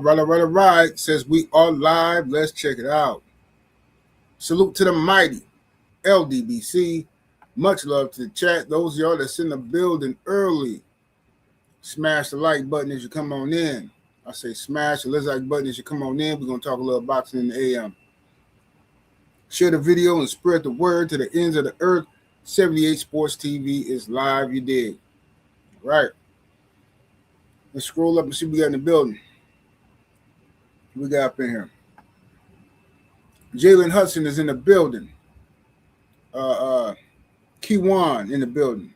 All right. Says we are live. Let's check it out. Salute to the mighty LDBC. Much love to the chat. Those of y'all that's in the building early, smash the like button as you come on in. I say smash the like button as you come on in. We're going to talk a little boxing in the AM. Share the video and spread the word to the ends of the earth. 78 Sports TV is live. You dig? All right. Let's scroll up and see what we got in the building. We got up in here. Jalen Hudson is in the building. Kiwan in the building.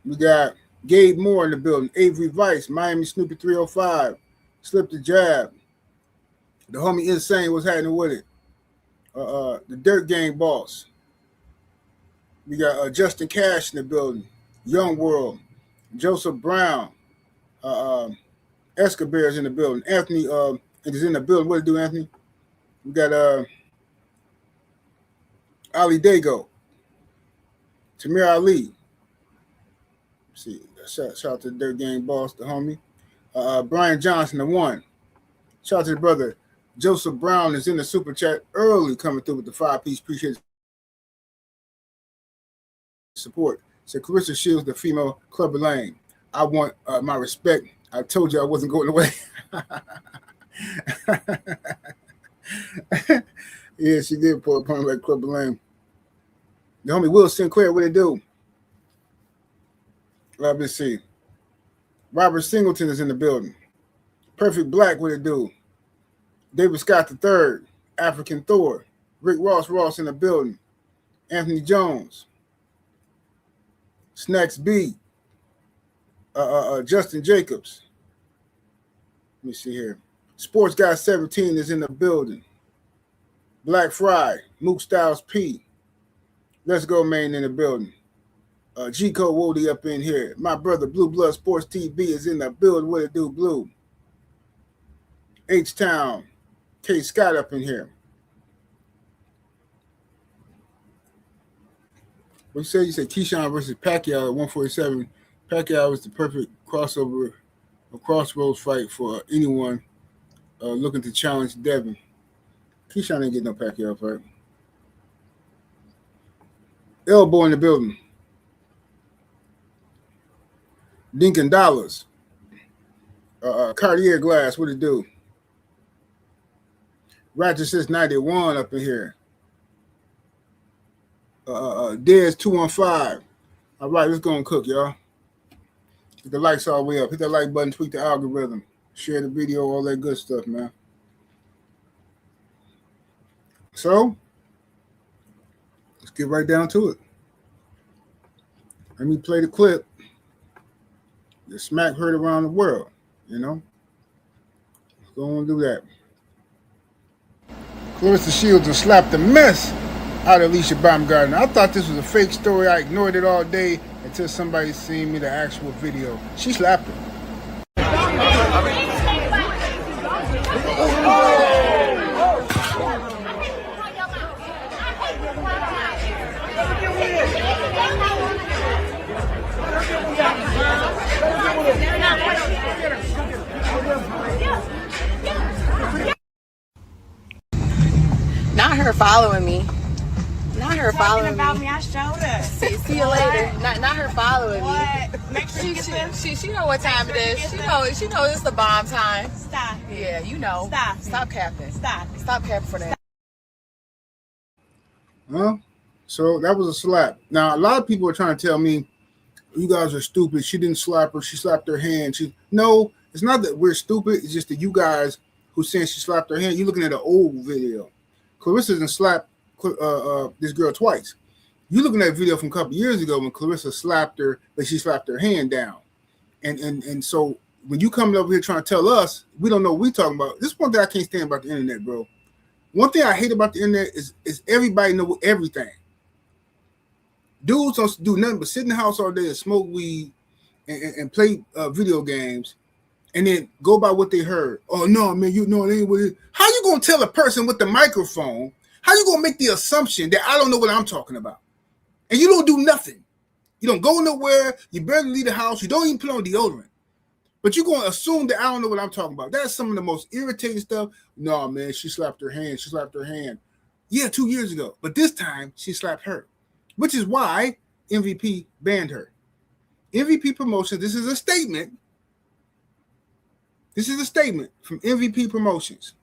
We got Gabe Moore in the building. Avery Vice, Miami Snoopy 305. Slip the jab. The homie Insane, what's happening with it? The Dirt Gang boss. We got Justin Cash in the building. Young World. Joseph Brown. Escobar's in the building. Anthony is in the building. What do you do, Anthony? We got Ali Dago. Tamir Ali. Let's see. Shout out to the Dirt Gang boss, the homie. Brian Johnson, the one. Shout out to the brother. Joseph Brown is in the super chat early, coming through with the 5-piece. Appreciate the support. So Claressa Shields, the female Clubber Lane. I want my respect. I told you I wasn't going away. Yeah, she did pull upon like Clubber Lane. The homie Will Sinclair, what it do? Let me see. Robert Singleton is in the building. Perfect Black, what it do? David Scott III, African Thor. Rick Ross in the building. Anthony Jones. Snacks B. Justin Jacobs. Let me see here. Sports Guy 17 is in the building. Black Fry. Mook Styles P. Let's Go Man in the building. G-Code Wody up in here. My brother Blue Blood Sports TV is in the building. What it do, Blue? H-Town. K. Scott up in here. What you say? You said Keyshawn versus Pacquiao at 147. Pacquiao was the perfect crossover, a crossroads fight for anyone looking to challenge Devin. Keyshawn didn't get no Pacquiao fight. Elbow in the building. Dinkin Dollars. Cartier Glass, what it do? Ratchet since 91 up in here. Dez 215. All right, let's go and cook, y'all. Get the likes all the way up. Hit that like button, tweak the algorithm. Share the video, all that good stuff, man. So, let's get right down to it. Let me play the clip. The smack heard around the world, you know. Let's go and do that. Claressa Shields and slapped the mess out of Alycia Baumgardner. I thought this was a fake story. I ignored it all day until somebody seen me the actual video. She slapped her. Not her following me. Not her following about me. I showed her. See you later. Not her following What? Make sure you get them. She know what time it is. She knows it's the bomb time. Stop it. Yeah, you know. Stop capping. Stop it. Stop capping for that. Huh? So that was a slap. Now, a lot of people are trying to tell me, you guys are stupid. She didn't slap her. She slapped her hand. No, it's not that we're stupid. It's just that you guys who saying she slapped her hand, you're looking at an old video. Claressa didn't slap this girl twice. You're looking at a video from a couple years ago when Claressa slapped her, but she slapped her hand down. And so when you coming over here trying to tell us, we don't know what we're talking about. This is one thing I can't stand about the internet, bro. One thing I hate about the internet is everybody know everything. Dudes don't do nothing but sit in the house all day and smoke weed and play video games and then go by what they heard. Oh, no, man, you know, it ain't what it is. How you going to tell a person with the microphone, how you going to make the assumption that I don't know what I'm talking about? And you don't do nothing. You don't go nowhere. You barely leave the house. You don't even put on deodorant. But you're going to assume that I don't know what I'm talking about. That's some of the most irritating stuff. No, man, she slapped her hand. She slapped her hand. Yeah, 2 years ago. But this time, she slapped her, which is why MVP banned her. MVP Promotions, this is a statement. This is a statement from MVP Promotions.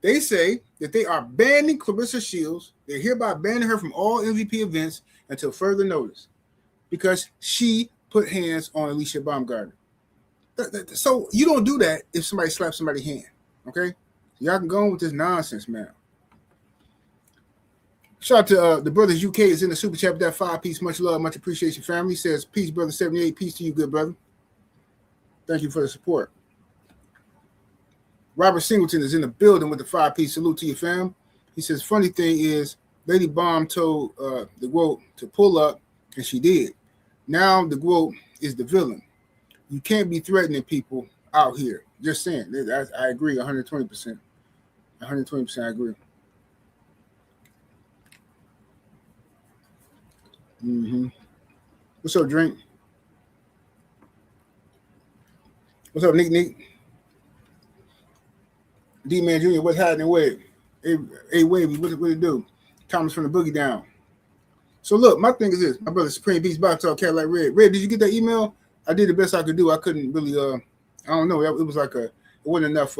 They say that they are banning Claressa Shields. They're hereby banning her from all MVP events until further notice because she put hands on Alycia Baumgardner. So you don't do that if somebody slaps somebody's hand, okay? Y'all can go on with this nonsense, man. Shout out to the Brothers UK is in the super chat with that 5-piece. Much love, much appreciation, family. Says, peace, brother 78. Peace to you, good brother. Thank you for the support. Robert Singleton is in the building with the 5-piece. Salute to you, fam. He says, funny thing is, Lady Bomb told the GWOAT to pull up, and she did. Now the GWOAT is the villain. You can't be threatening people out here. Just saying. I agree 120%. 120% I agree. Mm-hmm. What's up, Drink? What's up, Nick? D-Man Jr., what's happening with it? Hey, Wavy, what it do? Thomas from the Boogie Down. So, look, my thing is this. My brother Supreme Beast Box Talk, Cadillac Red. Red, did you get that email? I did the best I could do. I couldn't really, I don't know. It was like it wasn't enough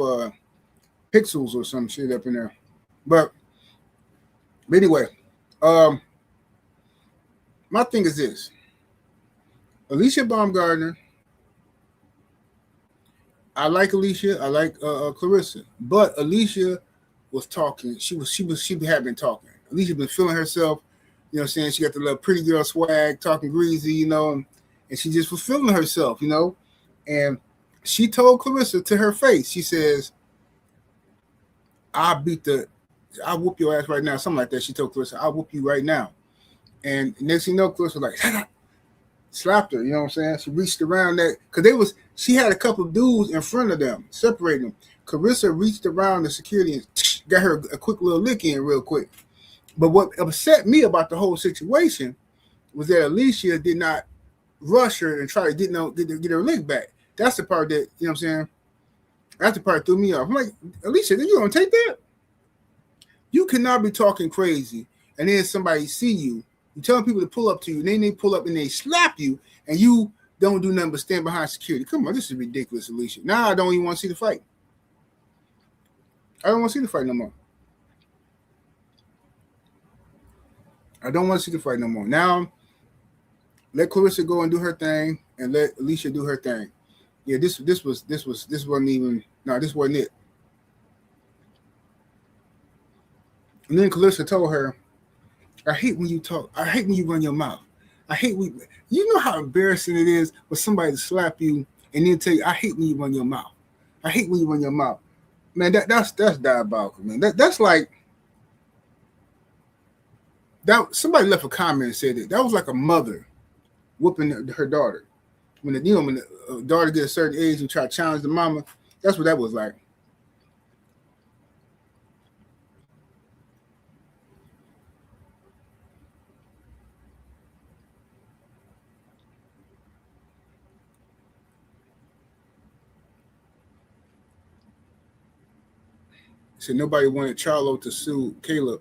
pixels or some shit up in there. But anyway, my thing is this. Alycia Baumgardner, I like Alycia. I like Claressa. But Alycia was talking. She had been talking. Alycia been feeling herself. You know what I'm saying? She got the little pretty girl swag, talking greasy, you know, and she just was feeling herself, you know. And she told Claressa to her face, she says, I'll whoop your ass right now. Something like that. She told Claressa, I'll whoop you right now. And next thing you know, Claressa was like, slapped her, you know what I'm saying? She reached around that, because she had a couple of dudes in front of them, separating them. Claressa reached around the security and got her a quick little lick in real quick. But what upset me about the whole situation was that Alycia did not rush her and try to get her lick back. That's the part that, you know what I'm saying? That's the part that threw me off. I'm like, Alycia, you don't take that? You cannot be talking crazy and then somebody see you. You telling people to pull up to you, and then they pull up and they slap you, and you don't do nothing but stand behind security. Come on, this is ridiculous, Alycia. Now I don't even want to see the fight. I don't want to see the fight no more. I don't want to see the fight no more. Now, let Claressa go and do her thing, and let Alycia do her thing. Yeah, this wasn't even. No, this wasn't it. And then Claressa told her, I hate when you talk. I hate when you run your mouth. I hate when you know how embarrassing it is for somebody to slap you and then tell you, I hate when you run your mouth. I hate when you run your mouth. Man, that's diabolical, man. That's like that. Somebody left a comment and said that was like a mother whooping her daughter. When the daughter gets a certain age and try to challenge the mama, that's what that was like. Said nobody wanted Charlo to sue Caleb.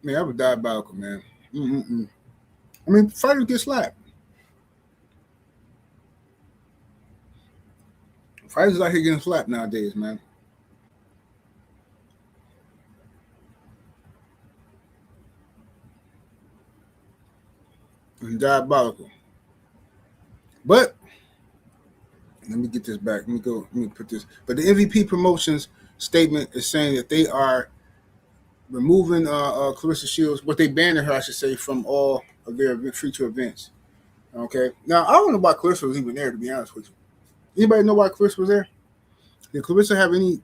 Man, that was diabolical, man. I mean, fighters get slapped. Fighters out here getting slapped nowadays, man. It's diabolical. But let me get this back. Let me put this. But the MVP Promotions statement is saying that they are removing Claressa Shields, what they banned her, I should say, from all of their future events. Okay. Now, I don't know why Claressa was even there, to be honest with you. Anybody know why Claressa was there? Did Claressa have any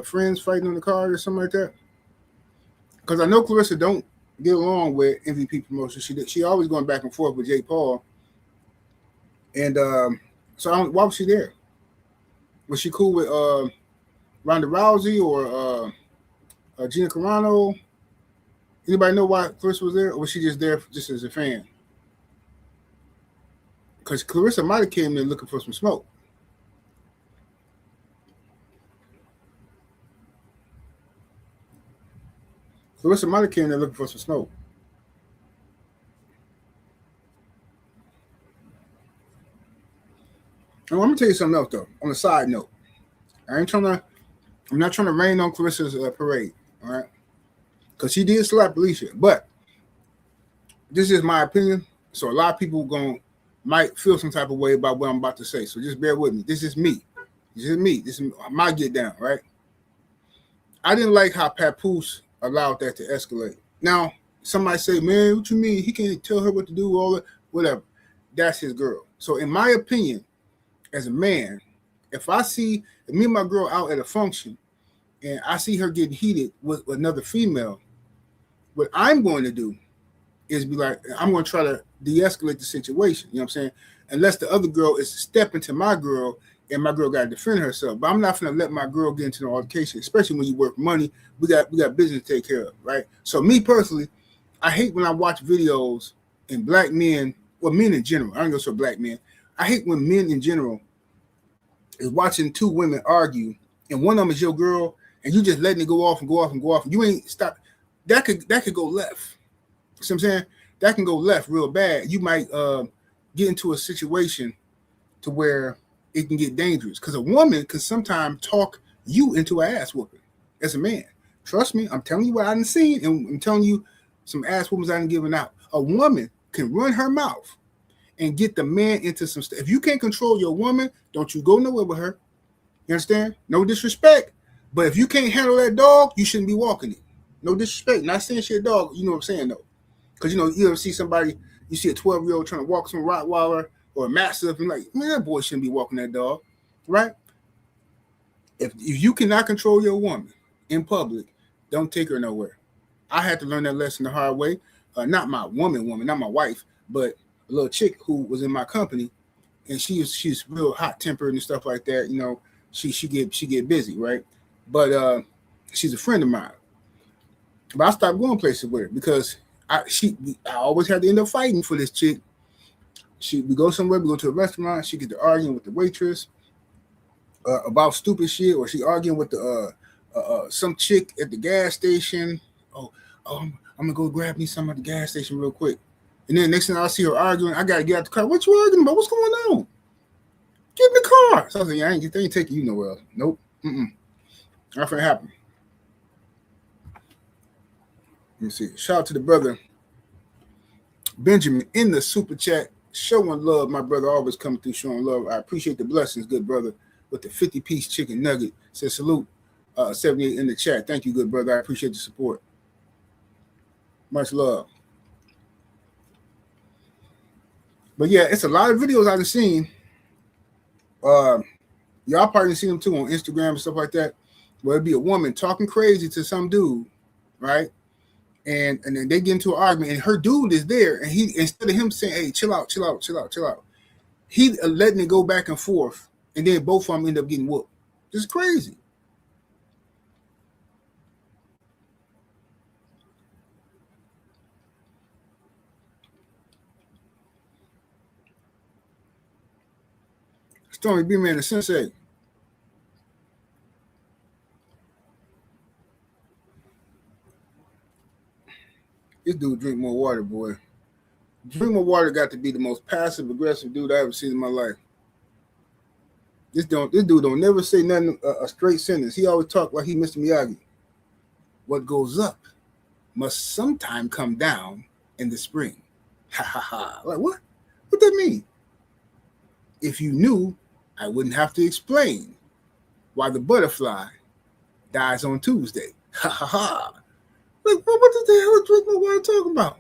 friends fighting on the card or something like that? Because I know Claressa don't get along with MVP Promotions. She always going back and forth with Jake Paul. And so why was she there? Was she cool with Ronda Rousey or Gina Carano? Anybody know why Claressa was there? Or was she just there just as a fan? Because Claressa might have came in looking for some smoke. Claressa might have came in looking for some smoke. And I'm gonna tell you something else though. On a side note, I'm not trying to rain on Claressa's parade, all right? Because she did slap Alycia, but this is my opinion. So a lot of people might feel some type of way about what I'm about to say. So just bear with me. This is me. This is my get down, right? I didn't like how Papoose allowed that to escalate. Now, somebody say, man, what you mean? He can't tell her what to do, all that, whatever. That's his girl. So in my opinion, as a man, if me and my girl out at a function and I see her getting heated with another female, what I'm going to do is be like, I'm going to try to de-escalate the situation. You know what I'm saying? Unless the other girl is stepping to my girl and my girl got to defend herself. But I'm not going to let my girl get into an altercation, especially when you work money. We got business to take care of, right? So me personally, I hate when I watch videos and black men, well, men in general, I don't go so black men. I hate when men in general is watching two women argue and one of them is your girl and you just letting it go off and go off and go off. And you ain't stop. That could go left. You see what I'm saying? That can go left real bad. You might get into a situation to where it can get dangerous because a woman can sometimes talk you into an ass whooping as a man. Trust me, I'm telling you what I done seen, and I'm telling you some ass whoopings I done given out. A woman can run her mouth and get the man into some stuff. If you can't control your woman, don't you go nowhere with her. You understand? No disrespect. But if you can't handle that dog, you shouldn't be walking it. No disrespect. Not saying she a dog, you know what I'm saying though. Because you ever see somebody, you see a 12-year-old trying to walk some Rottweiler or a Mastiff, and like, man, that boy shouldn't be walking that dog, right? If you cannot control your woman in public, don't take her nowhere. I had to learn that lesson the hard way. Not my woman, not my wife, but a little chick who was in my company, and she's real hot tempered and stuff like that. You know, she get busy, right? But she's a friend of mine. But I stopped going places with her because I always had to end up fighting for this chick. We go somewhere, we go to a restaurant, she get to arguing with the waitress about stupid shit, or she arguing with the some chick at the gas station. I'm gonna go grab me some at the gas station real quick. And then next thing I see her arguing, I gotta get out the car. What you arguing about? What's going on? Get in the car. So I was like, they ain't taking you nowhere else. Nope. Nothing happened. Let me see. Shout out to the brother Benjamin in the super chat, showing love. My brother always coming through showing love. I appreciate the blessings, good brother, with the 50-piece chicken nugget. Says salute. 78 in the chat. Thank you, good brother. I appreciate the support. Much love. But yeah, it's a lot of videos I've seen. Y'all probably seen them too on Instagram and stuff like that, where it'd be a woman talking crazy to some dude, right? And then they get into an argument, and her dude is there, and he, instead of him saying, "Hey, chill out," he letting it go back and forth, and then both of them end up getting whooped. This is crazy. Stormy B Man, the sensei. This dude drink more water, boy. Drink more water got to be the most passive aggressive dude I ever seen in my life. This dude don't never say nothing a straight sentence. He always talk like he Mr. Miyagi. What goes up must sometime come down in the spring. Ha ha ha. Like what? What that mean? If you knew, I wouldn't have to explain why the butterfly dies on Tuesday. Ha ha ha. Like, what the hell is drink more water talking about?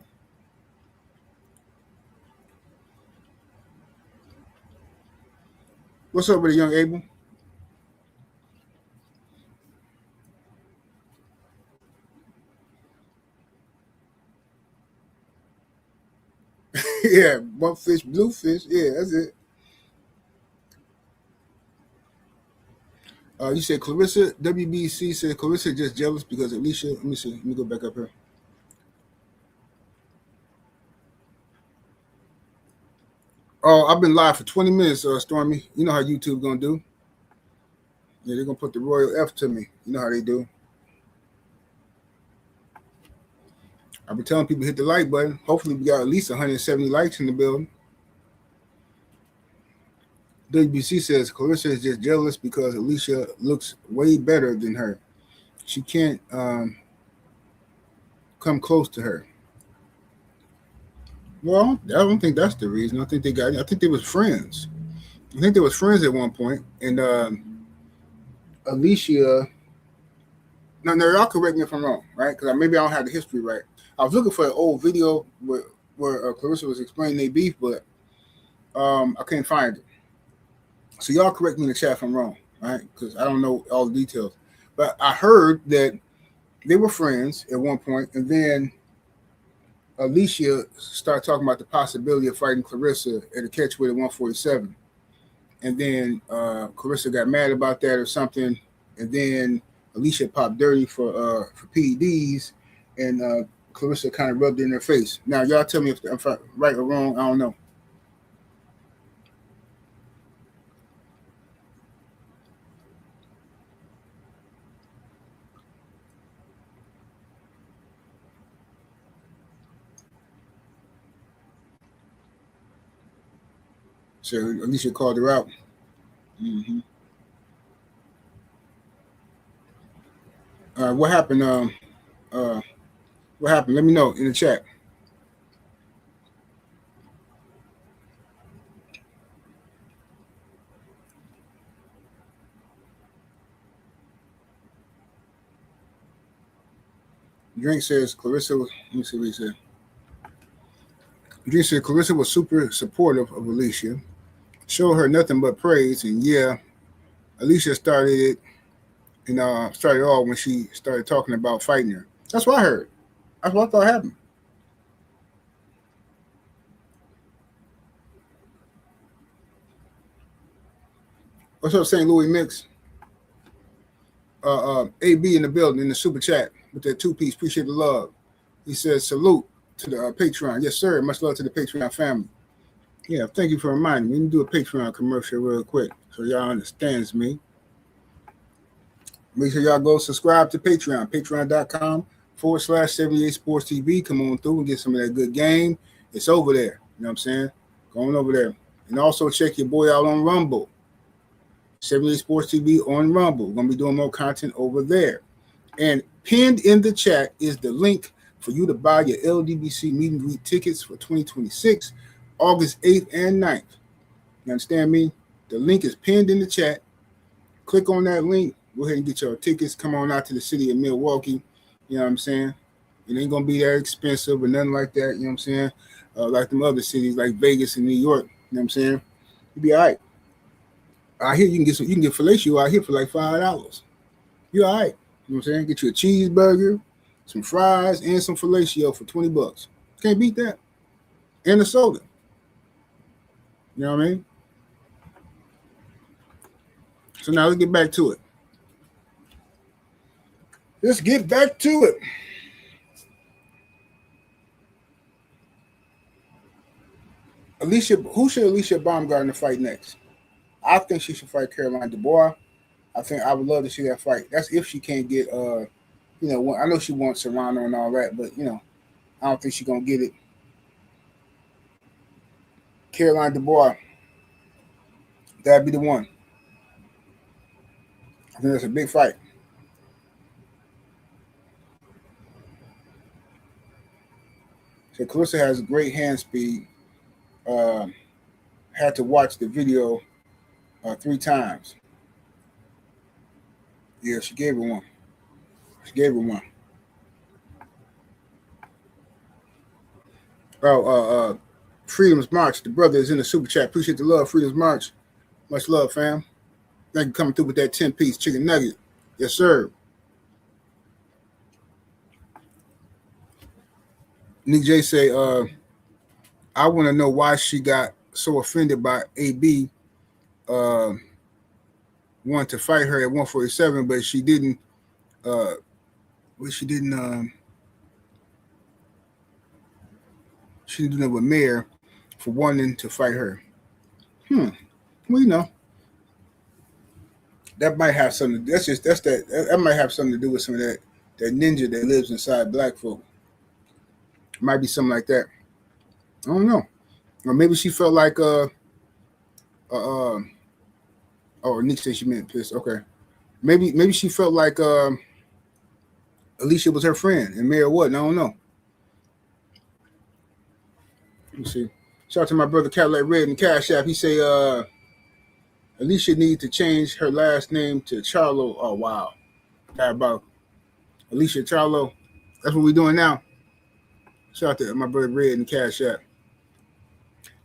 What's up with the young Abel? Yeah, one fish, blue fish. Yeah, that's it. You said Claressa, WBC said Claressa just jealous because Alycia. Let me see. Let me go back up here. Oh, I've been live for 20 minutes, Stormy. You know how YouTube gonna do. Yeah, they're gonna put the royal F to me. You know how they do. I've been telling people to hit the like button. Hopefully, we got at least 170 likes in the building. WBC says Claressa is just jealous because Alycia looks way better than her. She can't come close to her. Well, I don't think that's the reason. I think they was friends. I think they was friends at one point, and Alycia. No, y'all correct me if I'm wrong, right? Because maybe I don't have the history right. I was looking for an old video where Claressa was explaining their beef, but I couldn't find it. So y'all correct me in the chat if I'm wrong, right? Because I don't know all the details. But I heard that they were friends at one point, and then Alycia started talking about the possibility of fighting Claressa at a catchweight at 147. And then Claressa got mad about that or something, and then Alycia popped dirty for PEDs, and Claressa kind of rubbed it in her face. Now, y'all tell me if I'm right or wrong. I don't know. So Alycia called her out. Mm-hmm. What happened? What happened? Let me know in the chat. Drink says Claressa was. Let me see what he said. Drink said Claressa was super supportive of Alycia, showed her nothing but praise, and yeah, Alycia started it, and started off when she started talking about fighting her. That's what I heard. That's what I thought happened. What's up, St. Louis Mix? AB in the building in the super chat with that 2-piece. Appreciate the love. He says salute to the Patreon. Yes, sir. Much love to the Patreon family. Yeah, thank you for reminding me. Let me do a Patreon commercial real quick so y'all understands me. Make sure y'all go subscribe to Patreon. Patreon.com/78 Sports TV. Come on through and get some of that good game. It's over there. You know what I'm saying? Go on over there. And also check your boy out on Rumble. 78 Sports TV on Rumble. We're going to be doing more content over there. And pinned in the chat is the link for you to buy your LDBC meet and greet tickets for 2026, August 8th and 9th. You understand me? The link is pinned in the chat. Click on that link. Go ahead and get your tickets. Come on out to the city of Milwaukee. You know what I'm saying? It ain't going to be that expensive or nothing like that. You know what I'm saying? Like them other cities like Vegas and New York. You know what I'm saying? You'll be all right. I hear you can get fellatio out here for like $5. You're all right. You know what I'm saying? Get you a cheeseburger, some fries, and some fellatio for $20. Can't beat that. And a soda. You know what I mean? So now let's get back to it. Let's get back to it. Who should Alycia Baumgardner fight next? I think she should fight Caroline Dubois. I would love to see that fight. That's if she can't get, I know she wants Serrano and all that, but, I don't think she's going to get it. Caroline Dubois. That'd be the one. I think that's a big fight. So Claressa has great hand speed. Had to watch the video 3 times. Yeah, she gave her one. Oh, Freedom's March. The brother is in the super chat. Appreciate the love, Freedom's March. Much love, fam. Thank you for coming through with that 10-piece chicken nugget. Yes, sir. Nick J say, I want to know why she got so offended by AB wanted to fight her at 147, but she didn't do nothing with Mayor for wanting to fight her. Well, you know, that might have something. That might have something to do with some of that ninja that lives inside black folk. It might be something like that. I don't know. Or maybe she felt like oh, Nick said she meant pissed. Okay. Maybe she felt like Alycia was her friend and Mayor wasn't. I don't know. Let me see. Shout out to my brother Cadillac Red and Cash App. He say Alycia needs to change her last name to Charlo. Oh wow. How about Alycia Charlo? That's what we're doing now. Shout out to my brother Red and Cash App.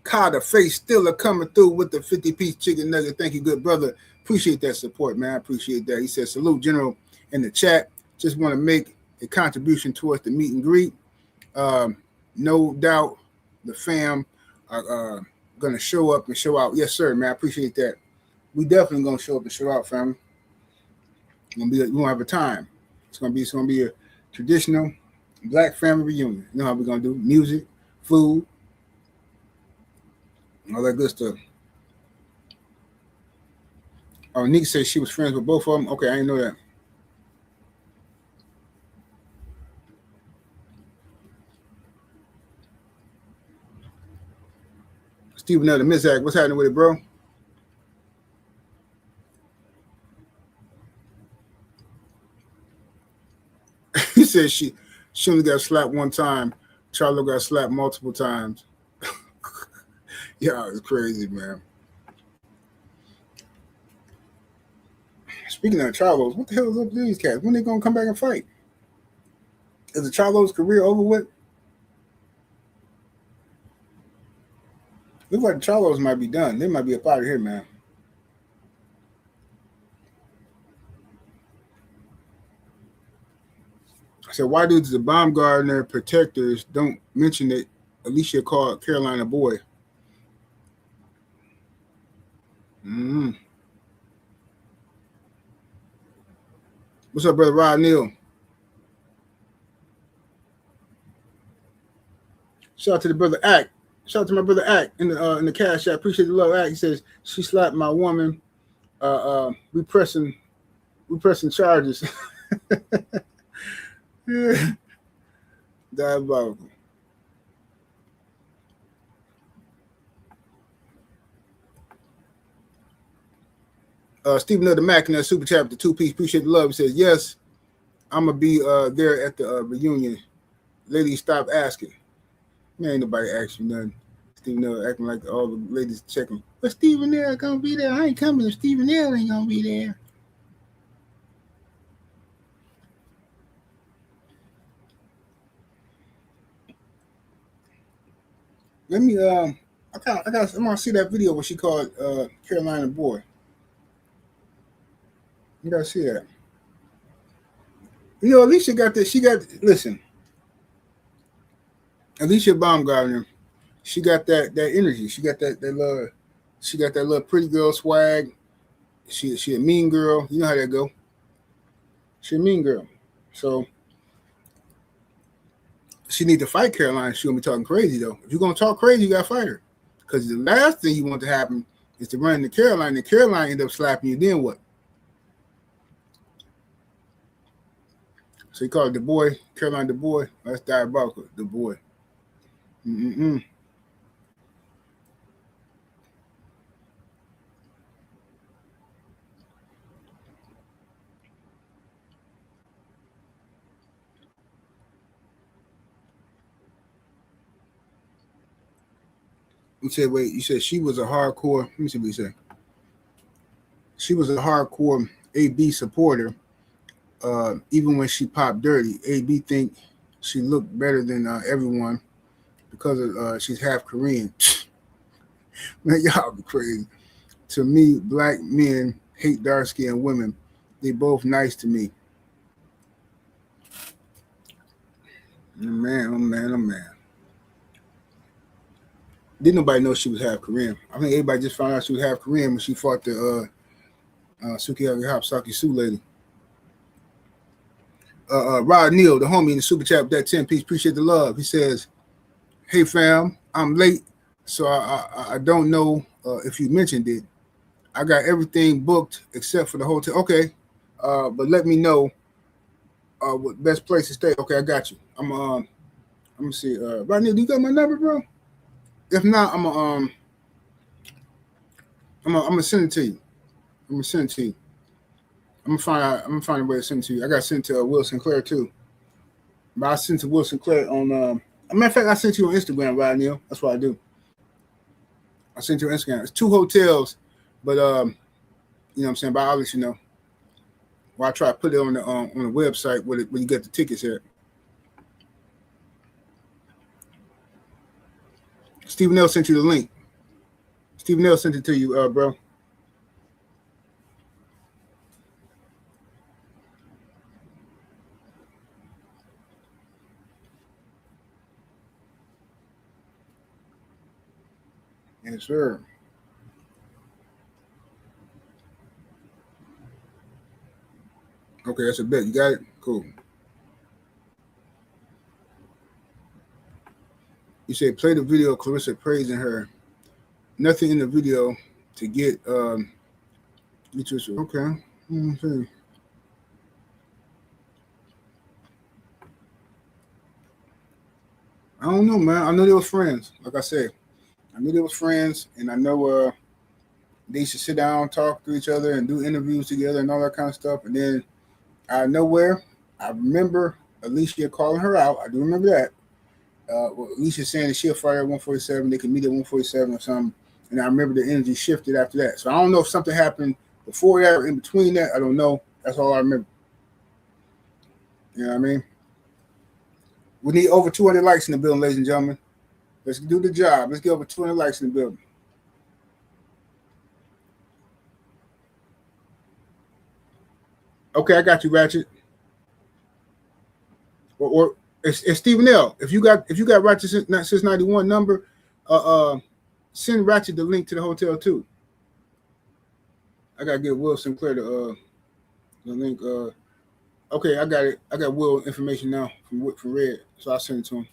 Carter Face Stiller coming through with the 50-piece chicken nugget. Thank you, good brother. Appreciate that support, man. I appreciate that. He says, salute, General, in the chat. Just want to make a contribution towards the meet and greet. No doubt the fam are going to show up and show out. Yes, sir, man. I appreciate that. We definitely going to show up and show out, family. We're going to have a time. It's going to be a traditional black family reunion. You know how we're going to do? Music, food, all that good stuff. Oh, Nick said she was friends with both of them. Okay, I didn't know that. Stephen L. the Mizak, what's happening with it, bro? He said she only got slapped one time. Charlo got slapped multiple times. Yeah, it's crazy, man. Speaking of Charlos, what the hell is up with these cats? When they gonna come back and fight? Is the Charlos' career over with? Looks like the Charlos might be done. They might be up out of here, man. I said, why do the Baumgardner protectors don't mention that Alycia called Caroline a boy? What's up, brother Rod Neal? Shout out to the brother Act. Shout out to my brother Act in the cash. I appreciate the love. Act. He says she slapped my woman. We pressing charges. Yeah. Diabolical. Stephen of the Mac in that super chat with the 2-piece. Appreciate the love. He says, yes, I'm going to be there at the reunion. Ladies, stop asking. Man, ain't nobody ask you nothing. Stephen L acting like all the ladies checking. But Stephen L going to be there. I ain't coming if Stephen L ain't going to be there. Let me, I want to see that video where she called Caroline a boy. You gotta see that. You know, Alycia got this. Listen. Alycia Baumgardner, she got that energy. She got that little pretty girl swag. She a mean girl. You know how that go. She a mean girl. So she need to fight Caroline. She gonna be talking crazy though. If you're gonna talk crazy, you gotta fight her. Because the last thing you want to happen is to run into Caroline and Caroline end up slapping you. Then what? So he called the boy, Caroline the boy. That's diabolical, the boy. He said, wait, you said she was a hardcore, let me see what he said. She was a hardcore AB supporter. Even when she popped dirty, AB think she looked better than everyone because of she's half Korean. Man, y'all be crazy. To me, black men hate dark-skinned women. They both nice to me. Man, oh man, oh man. Didn't nobody know she was half Korean. I think everybody just found out she was half Korean when she fought the Sukiyaki Hopsaki Sue lady. Rod Neal, the homie in the super chat with that 10-piece. Appreciate the love. He says, hey fam, I'm late, so I don't know if you mentioned it. I got everything booked except for the hotel. Okay, but let me know what best place to stay. Okay, I got you. I'm gonna see. Rodney, do you got my number, bro? If not, I'm gonna send it to you. I'm gonna send it to you. I'm gonna find a way to send it to you. I got sent to Will Sinclair too. But I sent to Will Sinclair on. A matter of fact, I sent you on Instagram, right, Neil? That's what I do. I sent you on Instagram. It's 2 hotels, but you know what I'm saying. But I'll let you know. Well, I try to put it on the website where you get the tickets at. Stephen L sent you the link. Stephen L sent it to you, bro. Yes, sir. Okay, that's a bet. You got it? Cool. You said play the video of Claressa praising her. Nothing in the video to get okay. Mm-hmm. I don't know, man. I know they were friends. Like I said, I knew they were friends, and I know they used to sit down, talk to each other, and do interviews together and all that kind of stuff. And then out of nowhere, I remember Alycia calling her out. I do remember that. Alycia saying that she'll fire at 147. They can meet at 147 or something. And I remember the energy shifted after that. So I don't know if something happened before that or in between that. I don't know. That's all I remember. You know what I mean? We need over 200 likes in the building, ladies and gentlemen. Let's do the job. Let's get over 200 likes in the building. Okay, I got you, Ratchet. Or it's Stephen L. If you got Ratchet since 91 number, send Ratchet the link to the hotel too. I gotta get Will Sinclair the link. Okay, I got it. I got Will information now from Red, so I'll send it to him.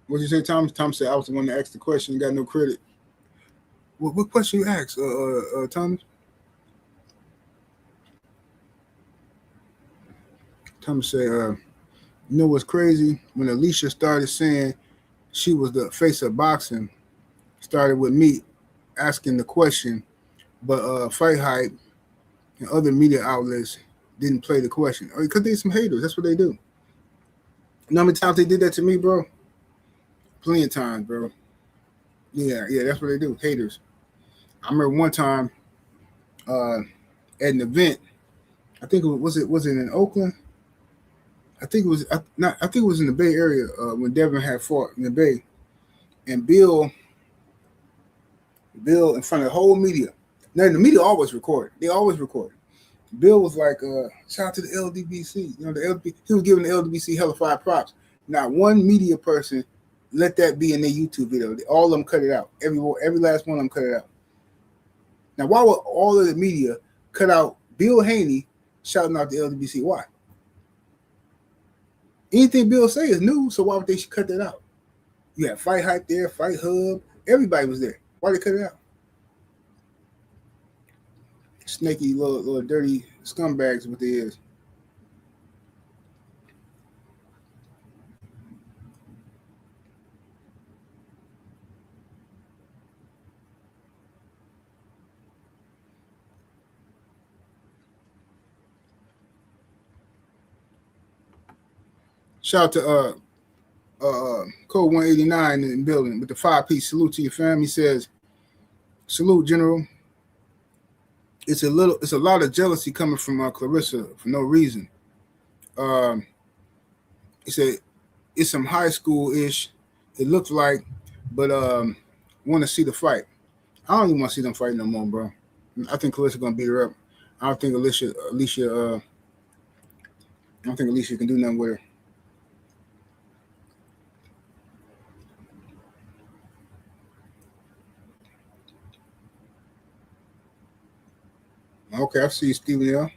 What did you say, Tom? Tom said I was the one that asked the question. You got no credit. What question you asked, Thomas? Thomas said, you know what's crazy? When Alycia started saying she was the face of boxing, started with me asking the question, but Fight Hype and other media outlets didn't play the question. Because they some haters. That's what they do. You know how many times they did that to me, bro? Plenty of times, bro. Yeah, that's what they do. Haters. I remember one time at an event. I think was it in Oakland? I think it was not. I think it was in the Bay Area when Devin had fought in the Bay, and Bill in front of the whole media. Now the media always record. They always record. Bill was like, "Shout out to the LDBC." You know, the LDB. He was giving the LDBC hella 5 props. Not one media person let that be in their YouTube video. All of them cut it out. Every last one of them cut it out. Now, why would all of the media cut out Bill Haney shouting out the LDBC? Why? Anything Bill say is new, so why would they cut that out? You had Fight Hype there, Fight Hub, everybody was there. Why they cut it out? Snaky little dirty scumbags, what they is. Shout out to Code 189 in the building with the 5-piece salute to your fam. He says, "Salute, General. It's a lot of jealousy coming from Claressa for no reason." He said it's some high school-ish. It looks like, but want to see the fight. I don't even want to see them fight no more, bro. I think Claressa gonna beat her up. I don't think Alycia can do nothing with her. Okay, I see you, Stephen L.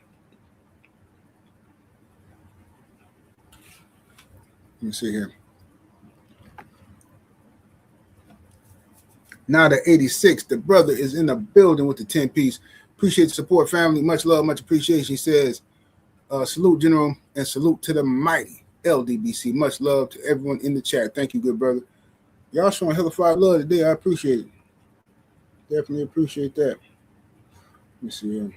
Let me see here. Now the 86, the brother is in the building with the 10 piece. Appreciate the support, family. Much love, much appreciation. He says, salute, General, and salute to the mighty LDBC. Much love to everyone in the chat. Thank you, good brother. Y'all showing hellified love today. I appreciate it. Definitely appreciate that. Let me see here.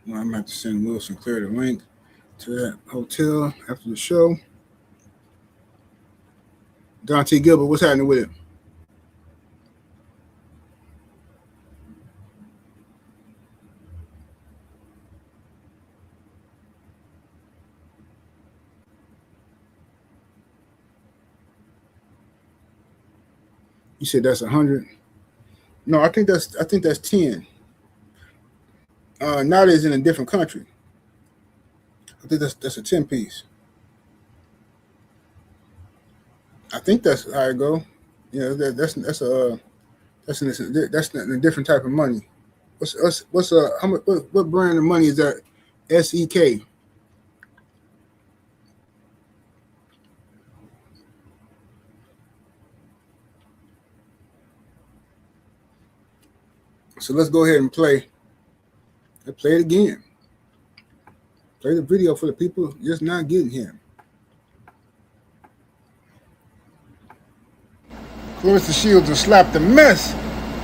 Well, I'm going to have to send Will Sinclair the link to that hotel after the show. Dante Gilbert, what's happening with it? You said that's 100? No, I think that's 10. Now it's in a different country. I think that's a 10 piece. I think that's how it go. Yeah, that's a different type of money. How much? What brand of money is that? SEK. So let's go ahead and play. Let's play it again. Play the video for the people just not getting here. Claressa Shields will slap the mess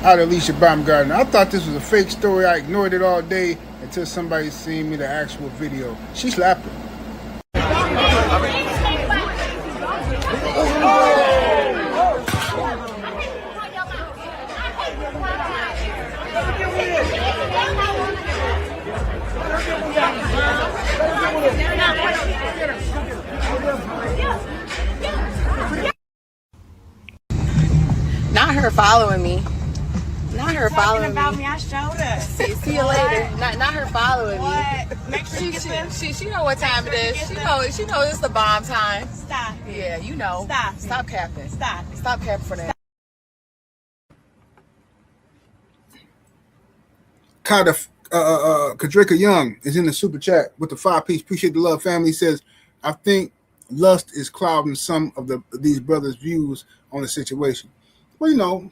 out of Alycia Baumgardner. I thought this was a fake story. I ignored it all day until somebody seen me the actual video. She slapped her. Not her following me. Not her following about me. me. I showed her. See you later. Not her following What? me. Make sure you get this. She know what time it is. She knows it's the bomb time. Stop. Yeah, you know. Stop capping. Stop capping for that. Kadrika Young is in the super chat with the 5 piece. Appreciate the love, family. He says, I think lust is clouding some of these brothers' views on the situation. Well, you know,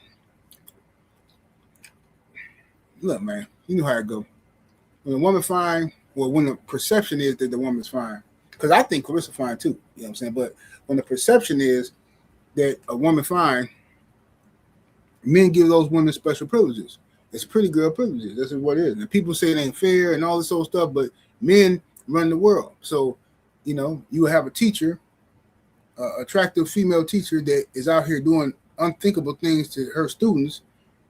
look, man, you know how it go. When a woman fine, or when the perception is that the woman's fine, because I think Claressa fine too, you know what I'm saying? But when the perception is that a woman fine, men give those women special privileges. It's pretty girl privileges. That's what it is. And people say it ain't fair and all this old stuff, but men run the world. So, you know, you have a teacher, attractive female teacher that is out here doing unthinkable things to her students,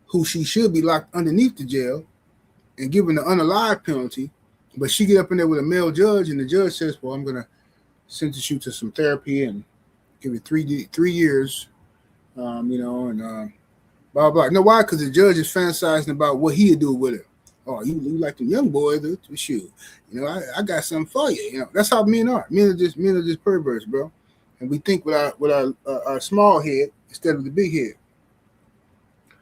who she should be locked underneath the jail and given the unalive penalty, but she get up in there with a male judge, and the judge says, well, I'm going to sentence you to some therapy and give you 3 years, you know, and blah, blah. No, why? Because the judge is fantasizing about what he'd do with her. Oh, you like the young boys, shoot. You know, I got something for you. You know, that's how men are. Men are just perverts, bro. And we think with our small head instead of the big head.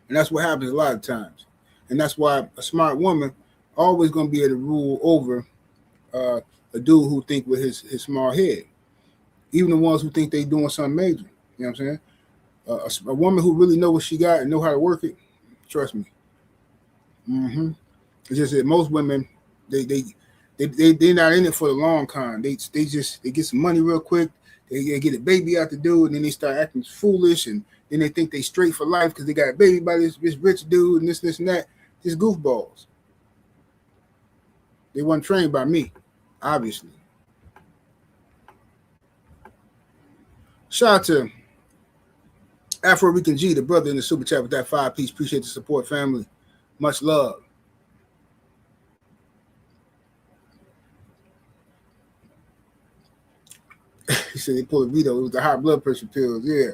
And that's what happens a lot of times. And that's why a smart woman always going to be able to rule over a dude who think with his small head. Even the ones who think they doing something major. You know what I'm saying? A woman who really know what she got and know how to work it, trust me. It's just that most women, they're not in it for the long con. They get some money real quick. They get a baby out the dude, and then they start acting foolish, and then they think they straight for life because they got a baby by this rich dude and this and that. Just goofballs. They weren't trained by me, obviously. Shout out to Afro Rican G, the brother in the super chat with that 5 piece. Appreciate the support, family. Much love. He said they pulled a veto. It was the high blood pressure pills. Yeah.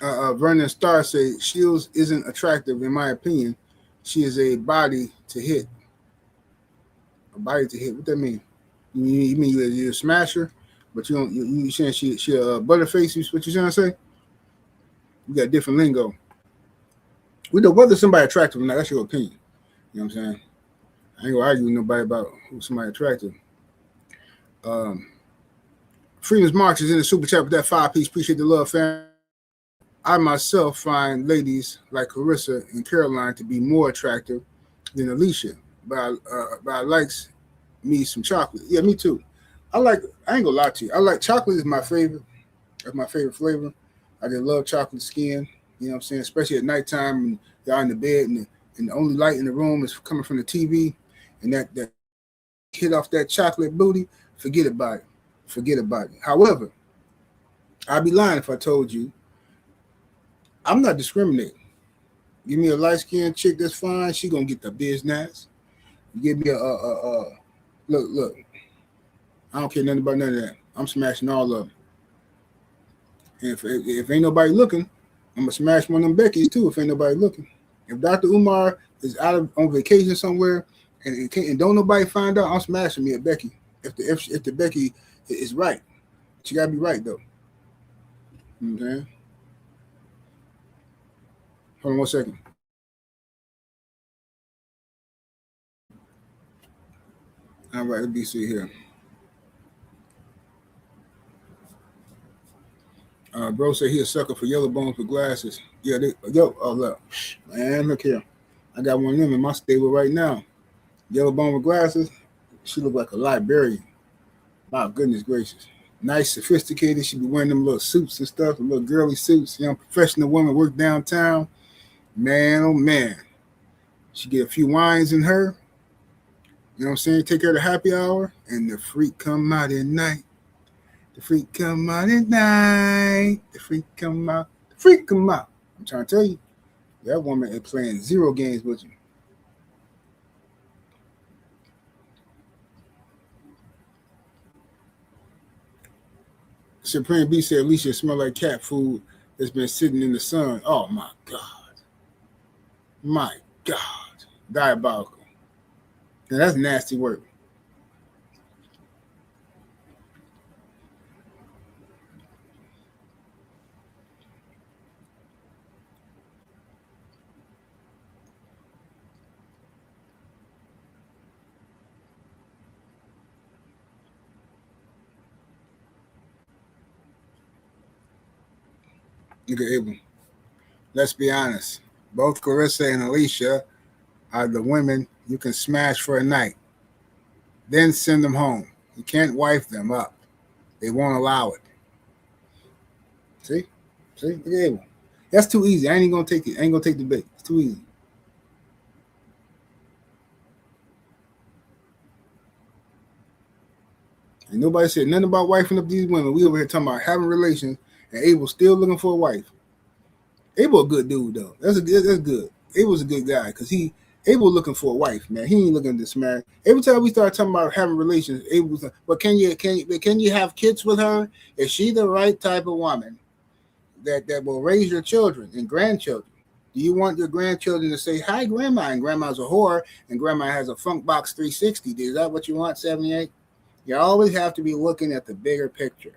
Vernon Starr say Shields isn't attractive in my opinion. She is a body to hit. A body to hit. What that mean? You mean you're a smasher, but you don't. You saying she a butterface? What you trying to say? You got different lingo. We know whether somebody attractive or not. That's your opinion. You know what I'm saying? I ain't gonna argue with nobody about who somebody attractive. Freeman's March is in the super chat with that 5-piece. Appreciate the love, fam. I myself find ladies like Claressa and Caroline to be more attractive than Alycia, but I likes me some chocolate. Yeah, me too. I ain't gonna lie to you. I like chocolate is my favorite. That's my favorite flavor. I just love chocolate skin. You know what I'm saying? Especially at nighttime when y'all in the bed and the only light in the room is coming from the TV, and that hit off that chocolate booty. Forget about it. Forget about it. However, I'd be lying if I told you I'm not discriminating. Give me a light-skinned chick that's fine, she gonna get the business. You give me look. I don't care nothing about none of that. I'm smashing all of them. And if ain't nobody looking, I'm gonna smash one of them Becky's too. If ain't nobody looking, if Dr. Umar is on vacation somewhere and don't nobody find out, I'm smashing me at Becky. If the Becky is right, she gotta be right though. You know what I'm saying? Hold on 1 second. All right, let me see here. Bro said he a sucker for yellow bones with glasses. Yeah, look, man, look here. I got one of them in my stable right now. Yellow bone with glasses. She look like a librarian. My goodness gracious. Nice, sophisticated. She be wearing them little suits and stuff, the little girly suits. Young professional woman work downtown. Man, oh man. She get a few wines in her. You know what I'm saying? Take her to happy hour, and the freak come out at night. The freak come out at night. The freak come out. The freak come out. I'm trying to tell you, that woman is playing zero games with you. Supreme B said Alycia smell like cat food that's been sitting in the sun. Oh my God. My God. Diabolical. Now that's nasty work. Look at Abel. Let's be honest. Both Claressa and Alycia are the women you can smash for a night. Then send them home. You can't wife them up. They won't allow it. See? Look at Abel. That's too easy. I ain't gonna take it. I ain't gonna take the bait. It's too easy. And nobody said nothing about wifing up these women. We over here talking about having relations, and Abel still looking for a wife. Abel a good dude though. That's good. Abel's a good guy because Abel looking for a wife, man. He ain't looking to smash. Every time we start talking about having relations, Abel's like, "But can you have kids with her? Is she the right type of woman that will raise your children and grandchildren? Do you want your grandchildren to say hi, grandma, and grandma's a whore, and grandma has a funk box 360? Is that what you want, 78? You always have to be looking at the bigger picture."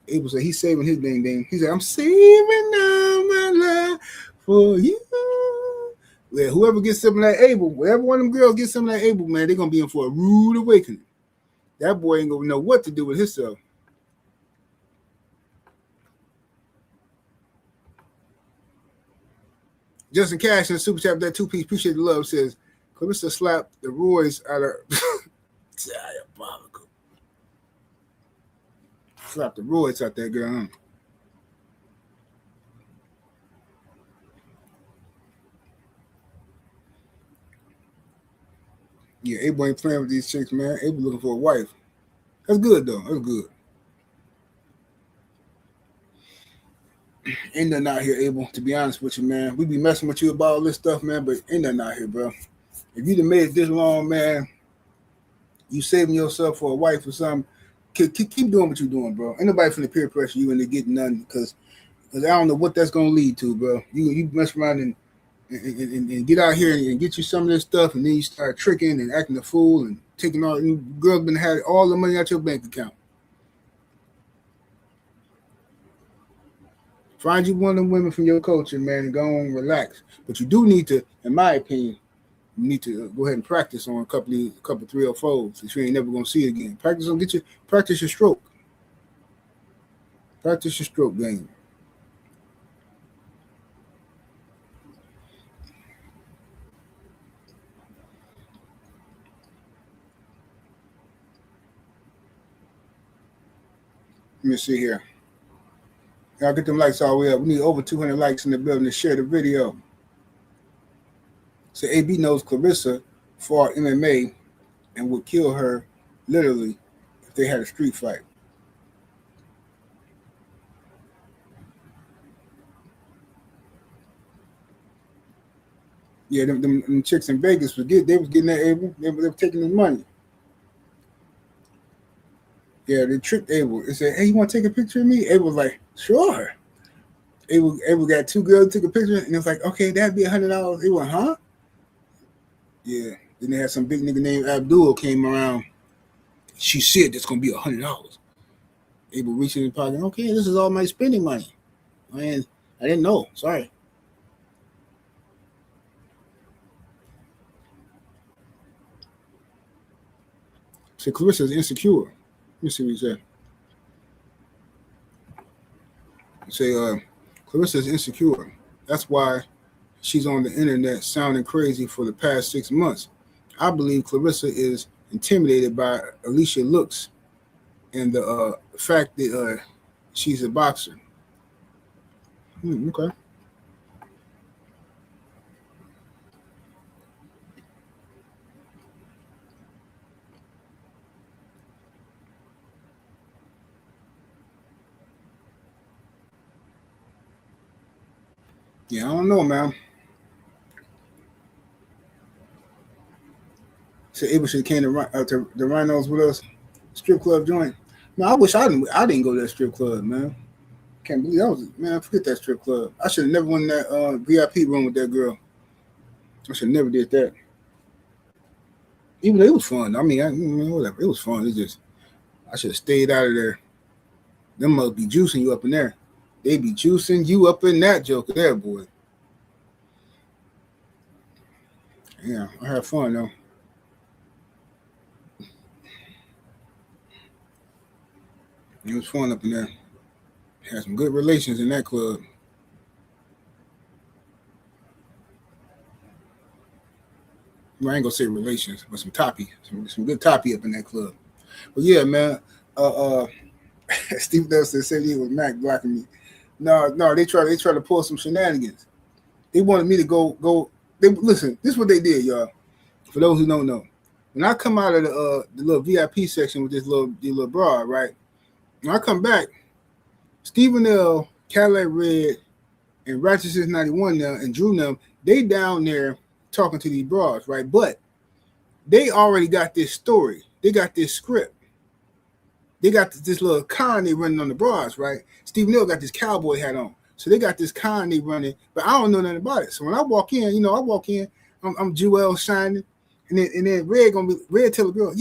Abel said he's saving his ding ding. He said, "I'm saving all my love for you." Well, whoever gets some of that Abel, whoever one of them girls gets some of that Abel, man, they're gonna be in for a rude awakening. That boy ain't gonna know what to do with himself. Justin Cash in the super chat with that 2-piece. Appreciate the love. Says Claressa slapped the Roy's out of diabolical. Slap the Roy's out there, girl. Huh? Yeah, Abel ain't playing with these chicks, man. Abel looking for a wife. That's good, though. That's good. Ain't nothing out here, Abel, to be honest with you, man. We be messing with you about all this stuff, man, but ain't nothing out here, bro. If you done made it this long, man, you saving yourself for a wife or something, keep doing what you're doing, bro. Ain't nobody finna peer pressure you into getting nothing because I don't know what that's gonna lead to, bro. You mess around and get out here and get you some of this stuff, and then you start tricking and acting a fool and taking all. Girls been had all the money out your bank account. Find you one of them women from your culture, man, and go on and relax. But you do need to, in my opinion, you need to go ahead and practice on a couple 304s that you ain't never gonna see again. Practice your stroke. Practice your stroke game. Let me see here. Y'all get them likes all the way up. We need over 200 likes in the building to share the video. So AB knows Claressa fought MMA and would kill her literally if they had a street fight. Yeah, them chicks in Vegas was getting that Abel. They were taking his money. Yeah, they tricked Abel. They said, "Hey, you want to take a picture of me?" Abel was like, "Sure." Abel got two girls took a picture, and it was like, "Okay, that'd be $100." He went, "Huh?" Yeah. Then they had some big nigga named Abdul came around. She said it's gonna be $100. Abel reached in his pocket. Okay, this is all my spending money. Man, I didn't know. Sorry. So Claressa's insecure. Let me see what he said. Say Claressa's insecure. That's why she's on the internet sounding crazy for the past 6 months. I believe Claressa is intimidated by Alycia looks and the fact that she's a boxer. Okay. Yeah, I don't know, man. So Abel should have came to the Rhinos with us, strip club joint. No, I wish I didn't go to that strip club, man. Can't believe that was, man. Forget that strip club. I should have never went in that VIP room with that girl. I should have never did that. Even though it was fun. I mean, whatever. It was fun. It's just I should have stayed out of there. Them must be juicing you up in there. They be juicing you up in that joker there, boy. Yeah, I had fun though. It was fun up in there. Had some good relations in that club. Well, I ain't gonna say relations, but some toppy, some good toppy up in that club. But yeah, man. Steve Nelson said he was Mac blocking me. No, they try to pull some shenanigans. They wanted me to go. Listen, this is what they did, y'all. For those who don't know, when I come out of the little VIP section with this little broad, right? When I come back, Stephen L, Cadillac Red, and Ratchet 91 now, and Drew them, they down there talking to these broads, right? But they already got this story. They got this script. They got this little con they running on the broads, right? Stephen L got this cowboy hat on. So they got this con they running, but I don't know nothing about it. So when I walk in, I'm Jewel shining, and then Red tell the girl,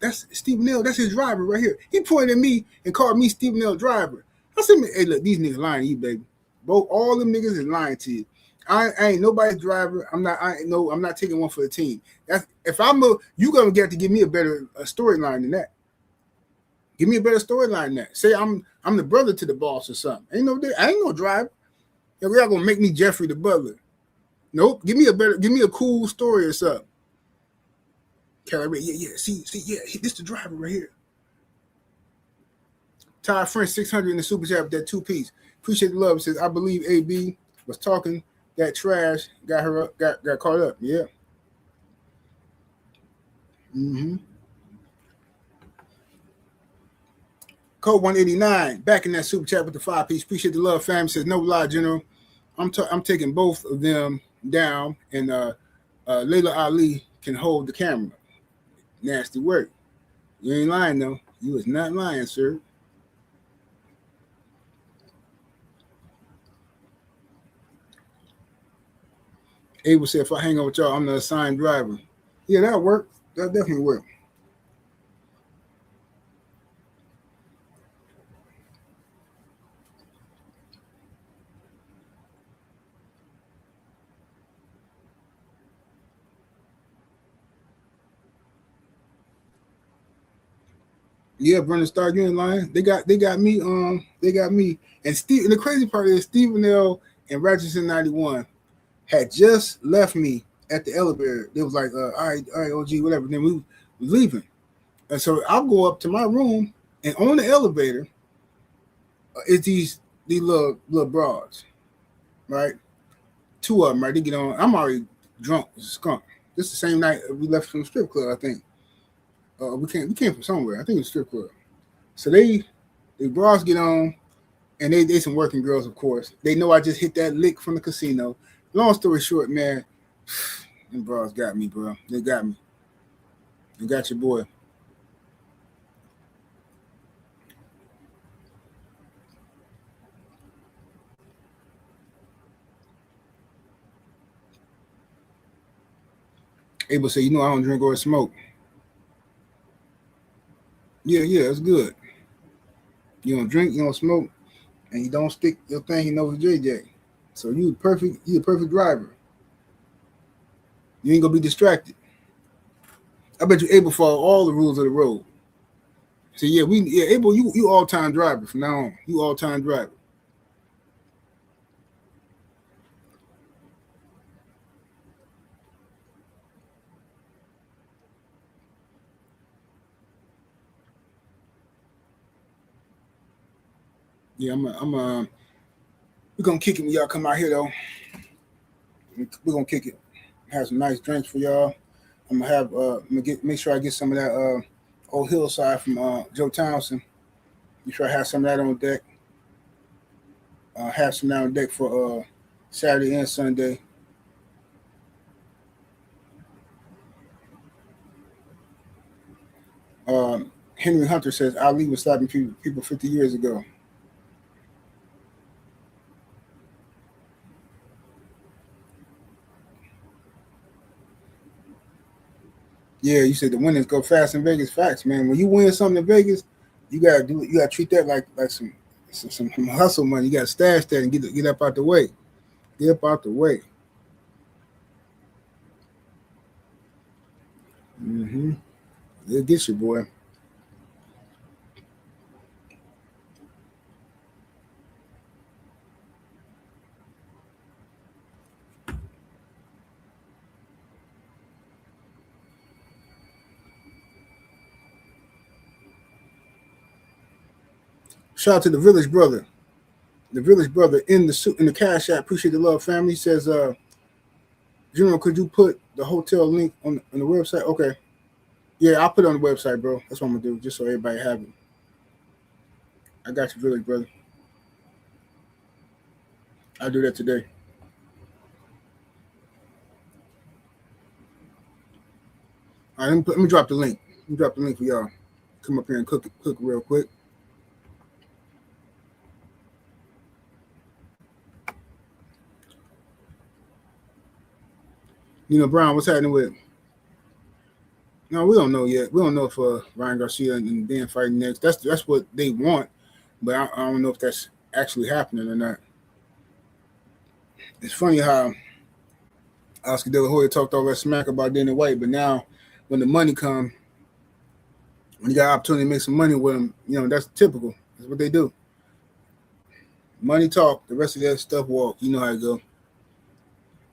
that's Stephen L. That's his driver right here. He pointed at me and called me Stephen L. driver. I said, hey, look, these niggas lying to you, baby. All them niggas is lying to you. I ain't nobody's driver. I'm not taking one for the team. You gonna get to give me a better storyline than that. Give me a better storyline than that. Say I'm the brother to the boss or something. I ain't no driver. Y'all gonna make me Jeffrey the butler. Nope. Give me a cool story or something. Kelly, see, this the driver right here. Ty French 600 in the super chat with that 2-piece. Appreciate the love. It says I believe AB was talking that trash, got caught up. Yeah. Mm-hmm. Code 189 back in that super chat with the 5-piece. Appreciate the love, fam. It says no lie, General. I'm taking both of them down, and Layla Ali can hold the camera. Nasty work. You ain't lying though. You was not lying, sir. Abel said, if I hang out with y'all, I'm the assigned driver. Yeah, that'll work. That'll definitely work. Yeah, Brendan Starr, you ain't lying. They got me. They got me. And Steve. And the crazy part is Stephen L. and Rogerson 91 had just left me at the elevator. They was like, all right, OG, whatever. Then we was leaving, and so I'll go up to my room, and on the elevator is these little broads, right? Two of them, right? They get on. I'm already drunk as a skunk. This is the same night we left from the strip club, I think. We came from somewhere. I think it was strip club. So the bras get on, and they some working girls, of course. They know I just hit that lick from the casino. Long story short, man, them bras got me, bro. They got me. They got your boy. Abel say, I don't drink or smoke. Yeah, it's good. You don't drink, you don't smoke, and you don't stick your thing in over JJ. So you a perfect driver. You ain't gonna be distracted. I bet you Abel follow all the rules of the road. So Abel, you all-time driver from now on. You all-time driver. Yeah, we're gonna kick it when y'all come out here though. We're gonna kick it. Have some nice drinks for y'all. I'm gonna make sure I get some of that old hillside from Joe Townsend. Make sure I have some of that on deck. Have some on deck for Saturday and Sunday. Henry Hunter says Ali was slapping people 50 years ago. Yeah, you said the winners go fast in Vegas. Facts, man. When you win something in Vegas, you gotta treat that like some hustle money. You gotta stash that and get up out the way. Get up out the way. It'll get you, boy. Shout out to the Village Brother. The Village Brother in the Cash App. Appreciate the love, family. He says, General, could you put the hotel link on the website? Okay. Yeah, I'll put it on the website, bro. That's what I'm gonna do, just so everybody have it. I got you, Village Brother. I'll do that today. All right, let me drop the link. Let me drop the link for y'all. Come up here and cook real quick. Brown, what's happening with? No, we don't know yet. We don't know if Ryan Garcia and Dan fighting next. That's what they want, but I don't know if that's actually happening or not. It's funny how Oscar De La Hoya talked all that smack about Dana White, but now when the money comes, when you got opportunity to make some money with them, that's typical. That's what they do. Money talk, the rest of that stuff walk. You know how it go.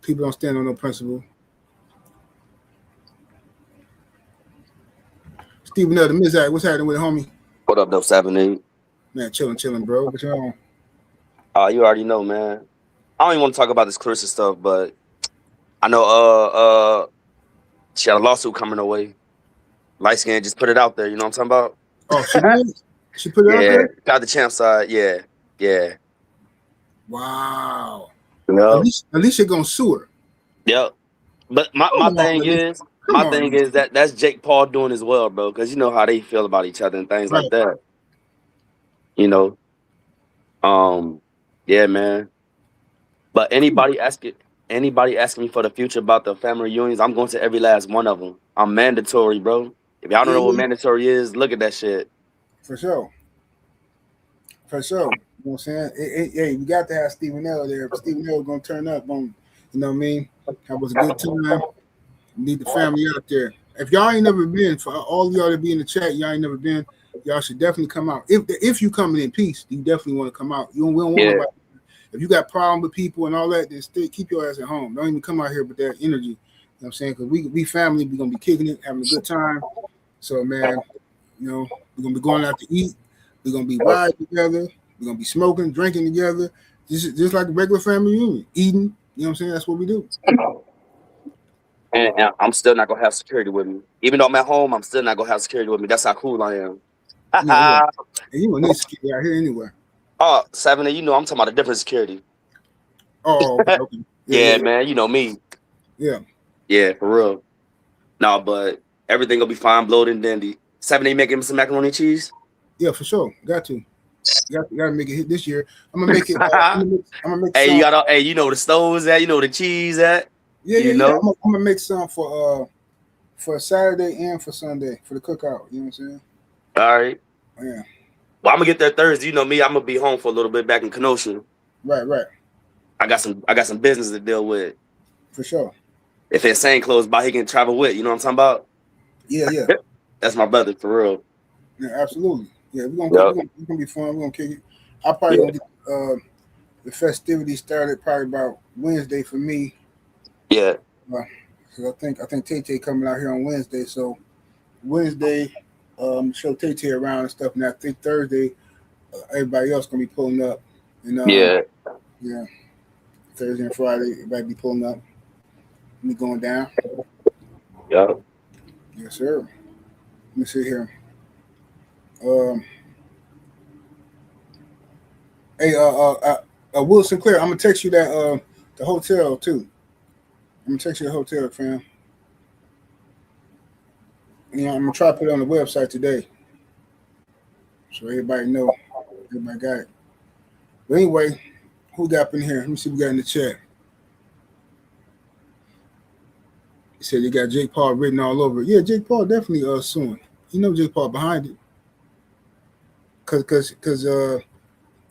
People don't stand on no principle. Stephen L. the Mizak, what's happening with it, homie? What up, though, 7-8? Man, chilling, bro. What you on? You already know, man. I don't even want to talk about this Claressa stuff, but I know she had a lawsuit coming her way. Light skin just put it out there, you know what I'm talking about? Oh, she did? She put it out there? Got the champ side, yeah. Wow. Yep. Alycia gonna sue her. Yep. But my thing is, my on, thing man. is that's Jake Paul doing as well, bro, because you know how they feel about each other and things Right. like that. You know, yeah, man. But anybody asking me for the future about the family reunions, I'm going to every last one of them. I'm mandatory, bro. If y'all don't know what Yeah, mandatory is, look at that shit. for sure. For sure. You know what I'm saying? Hey, we got to have Stephen L there. But Stephen L gonna turn up on, you know what I mean? That was a good time. We need the family out there. If y'all ain't never been, for all of y'all that be in the chat, y'all ain't never been, y'all should definitely come out. If you coming in peace, you definitely want to come out. We don't want Yeah, nobody. If you got problem with people and all that, then keep your ass at home. Don't even come out here with that energy. You know what I'm saying? Because we family, we gonna be kicking it, having a good time. So man, you know, we're gonna be going out to eat. We're gonna be riding together. We're gonna be smoking, drinking together. Just like a regular family reunion, eating. You know what I'm saying? That's what we do. and I'm still not gonna have security with me. Even though I'm at home, I'm still not gonna have security with me. That's how cool I am. Yeah, yeah. And you gonna need security out here anyway. Oh, 70, you know I'm talking about a different security. Oh, okay. Yeah, man, you know me. Yeah. Yeah, for real. No, but everything will be fine, bloated and dandy. 70 making some macaroni and cheese. Yeah, for sure. Got to. Gotta make it hit this year. I'm gonna make it. I'm gonna make Hey, some. you know where the stove is at, you know where the cheese at. Yeah. You know? I'm gonna make some for Saturday and for Sunday for the cookout. You know what I'm saying? All right. Yeah. Well, I'm gonna get there Thursday. You know me, I'm gonna be home for a little bit back in Kenosha. Right. I got some business to deal with. For sure. If it's St. close by, he can travel with. You know what I'm talking about? Yeah. That's my brother for real. Yeah, absolutely. Yeah, we're Yep. gonna be fun. We're gonna kick it. I probably gonna get the festivities started probably about Wednesday for me. Yeah. Because I think Tay coming out here on Wednesday. So Wednesday, show Tay around and stuff. And I think Thursday, everybody else gonna be pulling up. And Yeah. Thursday and Friday, everybody be pulling up. Me going down. Yeah. Yes, sir. Let me see here. Hey, Will Sinclair, I'm gonna text you that the hotel too. I'm gonna text you the hotel, fam. You know, I'm gonna try to put it on the website today, so everybody know. Everybody got it. But anyway, who got up in here? Let me see what we got in the chat. He said they got Jake Paul written all over it. Yeah, Jake Paul definitely suing. You know Jake Paul behind it. Cause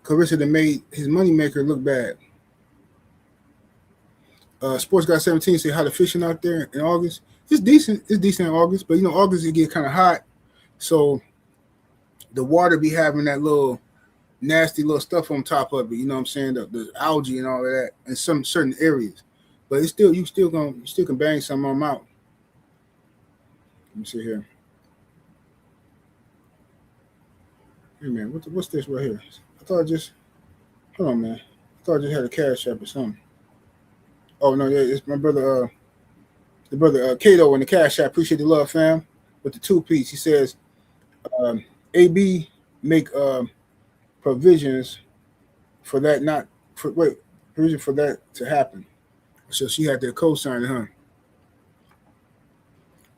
Claressa that made his moneymaker look bad. Sports Guy 17 said how the fishing out there in August. It's decent. It's decent in August, but you know, August it get kind of hot. So the water be having that little nasty little stuff on top of it, you know what I'm saying? The algae and all of that in some certain areas. But it's still you still can bang some of them out. Let me see here. Hey man, what's this right here? I thought I just hold on, man. I thought I just had a cash app or something. Oh no, yeah, it's my brother the brother Kato in the cash app. Appreciate the love, fam. With the 2-piece. He says AB make provisions for that provision for that to happen. So she had to co-sign it, huh?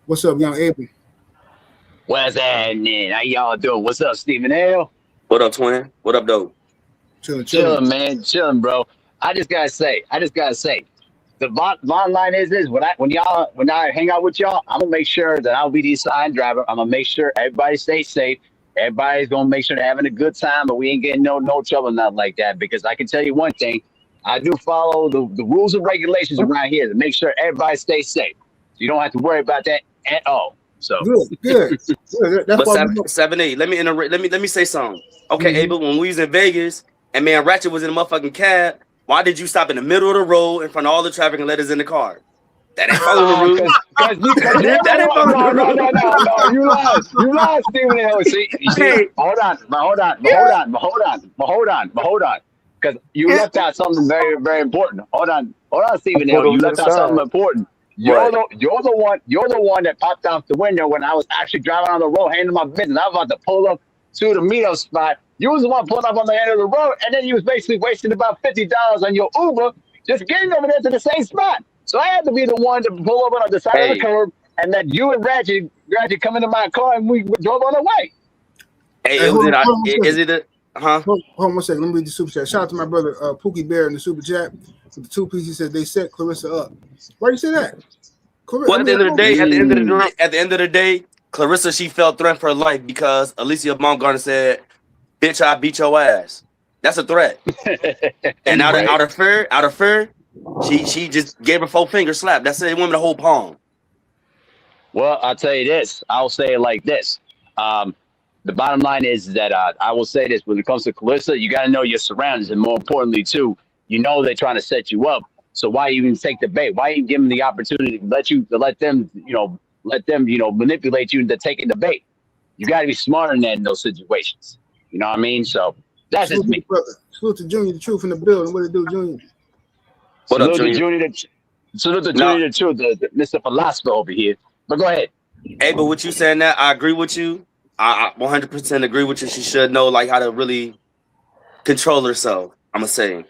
What's up, young Abel? What's happening? How y'all doing? What's up, Stephen L? What up, twin? What up, though? Chilling, man. Chilling, bro. I just gotta say, the bottom line is this: when I hang out with y'all, I'm gonna make sure that I'll be the assigned driver. I'm gonna make sure everybody stays safe. Everybody's gonna make sure they're having a good time, but we ain't getting no trouble, nothing like that. Because I can tell you one thing: I do follow the rules and regulations around here to make sure everybody stays safe. You don't have to worry about that at all. So good. That's why 7-8. Let me say something. Okay, Abel, when we was in Vegas and man Ratchet was in the motherfucking cab, why did you stop in the middle of the road in front of all the traffic and let us in the car? That ain't following the rules. No. You lied, Stephen L. See, hold on. Because you left out something very, very important. Hold on, Stephen L. You left out something important. You're the one that popped out the window when I was actually driving on the road, handling my business. I was about to pull up to the meetup spot. You was the one pulling up on the end of the road, and then you was basically wasting about $50 on your Uber just getting over there to the same spot. So I had to be the one to pull over on the side of the curb, and then you and Ratchet come into my car and we drove on the way. Hey, Hey, it was hold on, is it a huh? Hold on 1 second. Let me read the super chat. Shout out to my brother Pookie Bear in the super chat. With the 2 piece, he said they set Claressa up. Why you say that? Well, at the end of the day, at the end of the day, Claressa, she felt threatened for her life because Alycia Baumgardner said, "Bitch, I beat your ass." That's a threat. And out of fear, she just gave her 4-finger slap. That's it. It went with the whole palm. Well, I'll tell you this. I'll say it like this. The bottom line is that I will say this: when it comes to Claressa, you got to know your surroundings, and more importantly, too, you know they're trying to set you up. So why even take the bait? Why even give them the opportunity to let them manipulate you into taking the bait? You got to be smarter than that in those situations. You know what I mean? So that's just me. Salute to Junior, the truth in the building. What it do, Junior? What up, Junior? Salute to Junior, the truth, the Mr. Philosopher over here. But go ahead. Hey, but what you saying that I agree with you. I 100% agree with you. She should know like how to really control herself. I'm gonna say,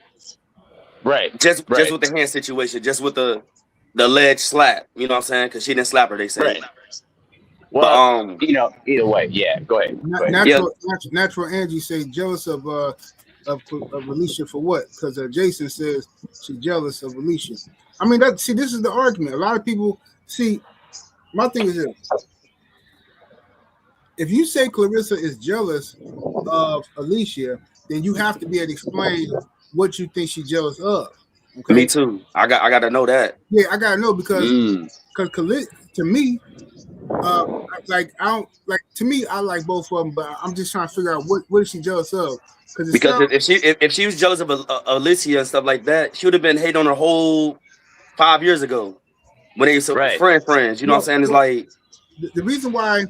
just with the hand situation, just with the ledge slap. You know what I'm saying? Because she didn't slap her. They say. Right. Well, but, either way, yeah. Go ahead. Natural Angie say jealous of Alycia for what? Because Jason says she's jealous of Alycia. I mean, this is the argument. A lot of people see. My thing is this. If you say Claressa is jealous of Alycia, then you have to be able to explain what you think she's jealous of. Okay? Me too. I got to know that. Yeah, I gotta know because to me, I like both of them, but I'm just trying to figure out what is she jealous of? Because if she was jealous of Alycia and stuff like that, she would have been hating on her whole 5 years ago when they were friends. You know what I'm saying? It's like the reason why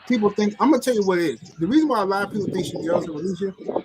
people think, I'm gonna tell you what it is. The reason why a lot of people think she's jealous of Alycia,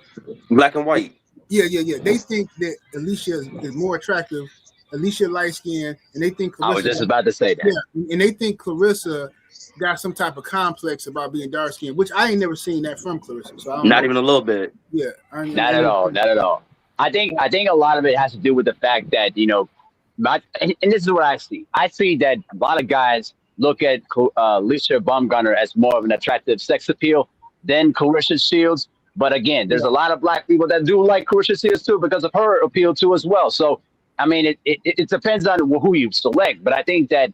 black and white. Yeah. They think that Alycia is more attractive. Alycia light skinned, and they think Claressa, I was just about to say that. Yeah, and they think Claressa got some type of complex about being dark skinned, which I ain't never seen that from Claressa. So I don't not know. even a little bit. Yeah, not at all. I think a lot of it has to do with the fact that and this is what I see. I see that a lot of guys look at Alycia Baumgardner as more of an attractive sex appeal than Claressa Shields. But again, there's a lot of black people that do like Claressa Shields too because of her appeal too as well. So I mean, it depends on who you select. But I think that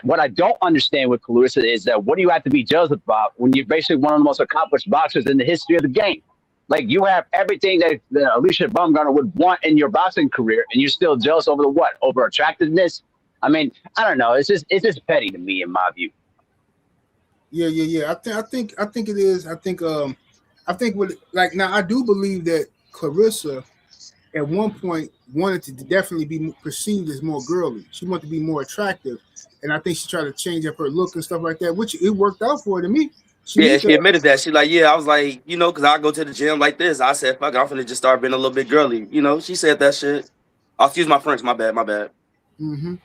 what I don't understand with Claressa is that what do you have to be jealous about when you're basically one of the most accomplished boxers in the history of the game? Like you have everything that Alycia Baumgardner would want in your boxing career, and you're still jealous over over attractiveness. I mean, I don't know. It's just petty to me, in my view. Yeah. I think it is. I think now I do believe that Claressa at one point wanted to definitely be perceived as more girly. She wanted to be more attractive, and I think she tried to change up her look and stuff like that, which it worked out for her to me. She admitted that. She like, I was like, because I go to the gym like this. I said, fuck it, I'm finna just start being a little bit girly. She said that shit. Oh, excuse my French. My bad. Mm-hmm.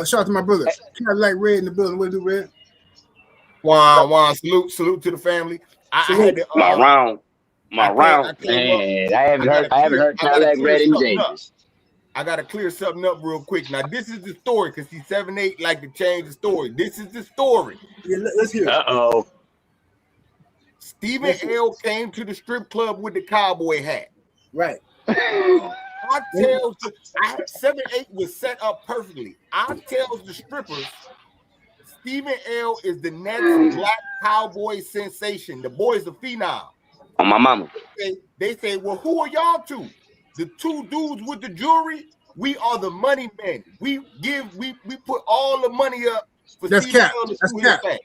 Shout out to my brother. I like Red in the building. What do, Red? Wow. Salute to the family. I had to, my round. Man, I haven't heard Cadillac Red in James. I gotta clear something up real quick. Now, this is the story because he's 7'8", like to change the story. This is the story. Yeah, let's hear it. Uh-oh. Stephen L. came to the strip club with the cowboy hat. Right. I tells 7'8" was set up perfectly. I tells the strippers, Stephen L. is the next black cowboy sensation. The boy's a phenom. On my mama. They say, well, who are y'all two? The two dudes with the jewelry, we are the money men. We put all the money up for Stephen L. to do his thing.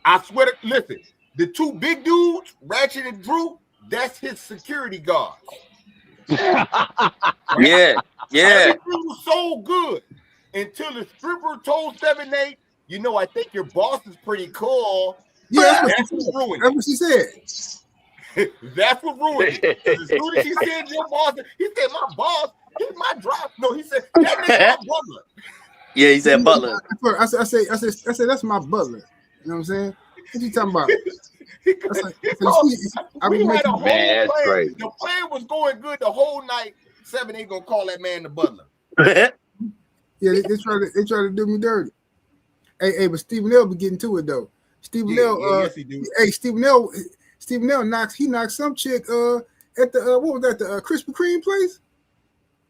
I swear to listen, the two big dudes, Ratchet and Drew, that's his security guards. Yeah. Everything was so good until the stripper told 7'8", I think your boss is pretty cool. Yeah, that's what ruined it. That's what she said. That's what ruined it. As soon as he said your boss, he said my boss, he's my driver. No, he said that nigga my butler. Yeah, he said butler. I said that's my butler. You know what I'm saying? What you talking about? We had a whole plan. Crazy. The plan was going good the whole night. 7'8" gonna call that man the butler. Yeah, they try to do me dirty. but Stephen L be getting to it though. Stephen L, yes, he do. Hey, Stephen L knocks some chick at the what was that, the Krispy Kreme place?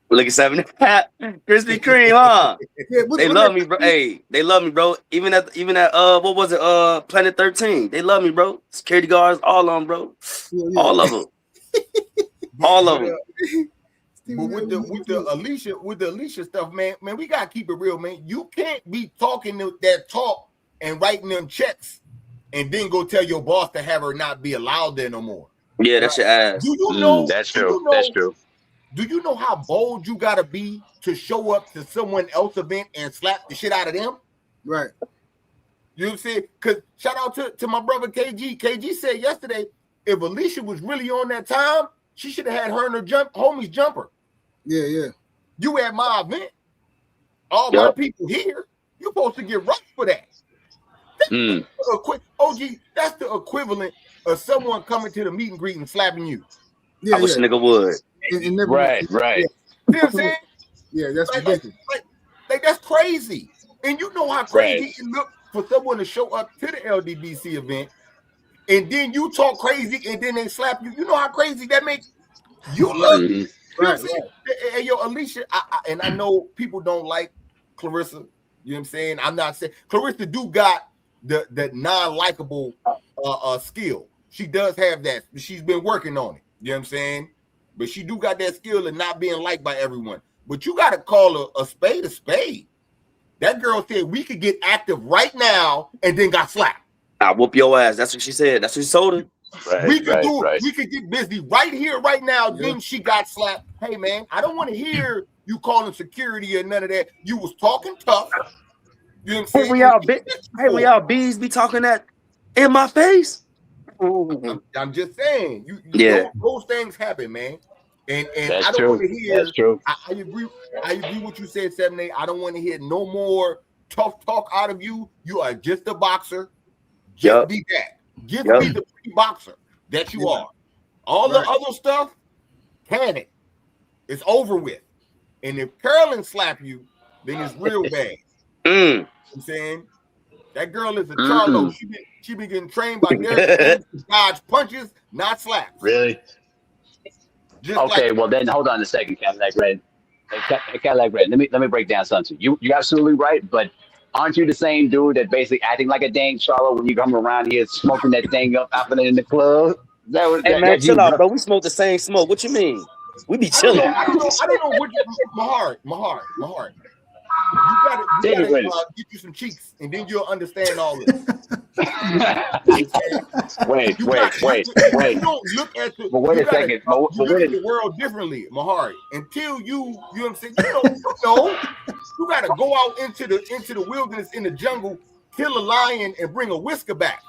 Look at 7 Krispy Kreme, huh? Yeah, they love me, bro. Hey, they love me, bro. Even at what was it? Planet 13. They love me, bro. Security guards, all of them, bro. Yeah. All of them. All of them. But with the Alycia stuff, man, we gotta keep it real, man. You can't be talking that talk and writing them checks and then go tell your boss to have her not be allowed there no more. Yeah, that's your ass. Do you know? That's true. That's true. Do you know how bold you gotta be to show up to someone else's event and slap the shit out of them? Right. You know what I'm saying? Because shout out to my brother KG. KG said yesterday, if Alycia was really on that time, she should have had her and her homies jumper. Yeah. You at my event, all my people here. You're supposed to get right for that. OG, that's the equivalent of someone coming to the meet and greet and slapping you. I wish a nigga would. Right. You know what I'm saying? Yeah, that's ridiculous. Like that's crazy. And you know how crazy it look for someone to show up to the LDBC event and then you talk crazy and then they slap you. You know how crazy that makes you look. You know what I'm saying? Hey, yo, Alycia, and I know people don't like Claressa. You know what I'm saying? I'm not saying Claressa do got the non-likable skill. She does have that. She's been working on it. You know what I'm saying? But she do got that skill of not being liked by everyone. But you got to call a spade a spade. That girl said we could get active right now and then got slapped. I'll whoop your ass. That's what she said. That's what she told her. We could do it. We could get busy right here, right now. Then she got slapped. Hey, man, I don't want to hear you calling security or none of that. You was talking tough. You know what I'm saying? When y'all bees be talking that in my face. I'm just saying, those things happen, man. And that's I don't want to hear. That's true. I agree. I agree with what you said, 7-8. I don't want to hear no more tough talk out of you. You are just a boxer. Just be that. Just be the free boxer that you are. All the other stuff, panic. It's over with. And if Carolyn slap you, then it's real bad. You know what I'm saying? That girl is a Charlo. She been getting trained by Derek to dodge punches, not slaps. Really? Okay, well then hold on a second, Cadillac Red. Cadillac Red. Let me break down something. You're absolutely right, but aren't you the same dude that basically acting like a dang Charlo when you come around here smoking that thing up after in the club? Hey man, chill out, bro. We smoke the same smoke. What you mean? We be chilling. I don't know what my heart. You gotta get you some cheeks, and then you'll understand all this. Wait. You don't look at the. But wait a second. You look at the world differently, Mahari. Until you know what I'm saying. You know, you gotta go out into the wilderness in the jungle, kill a lion, and bring a whisker back.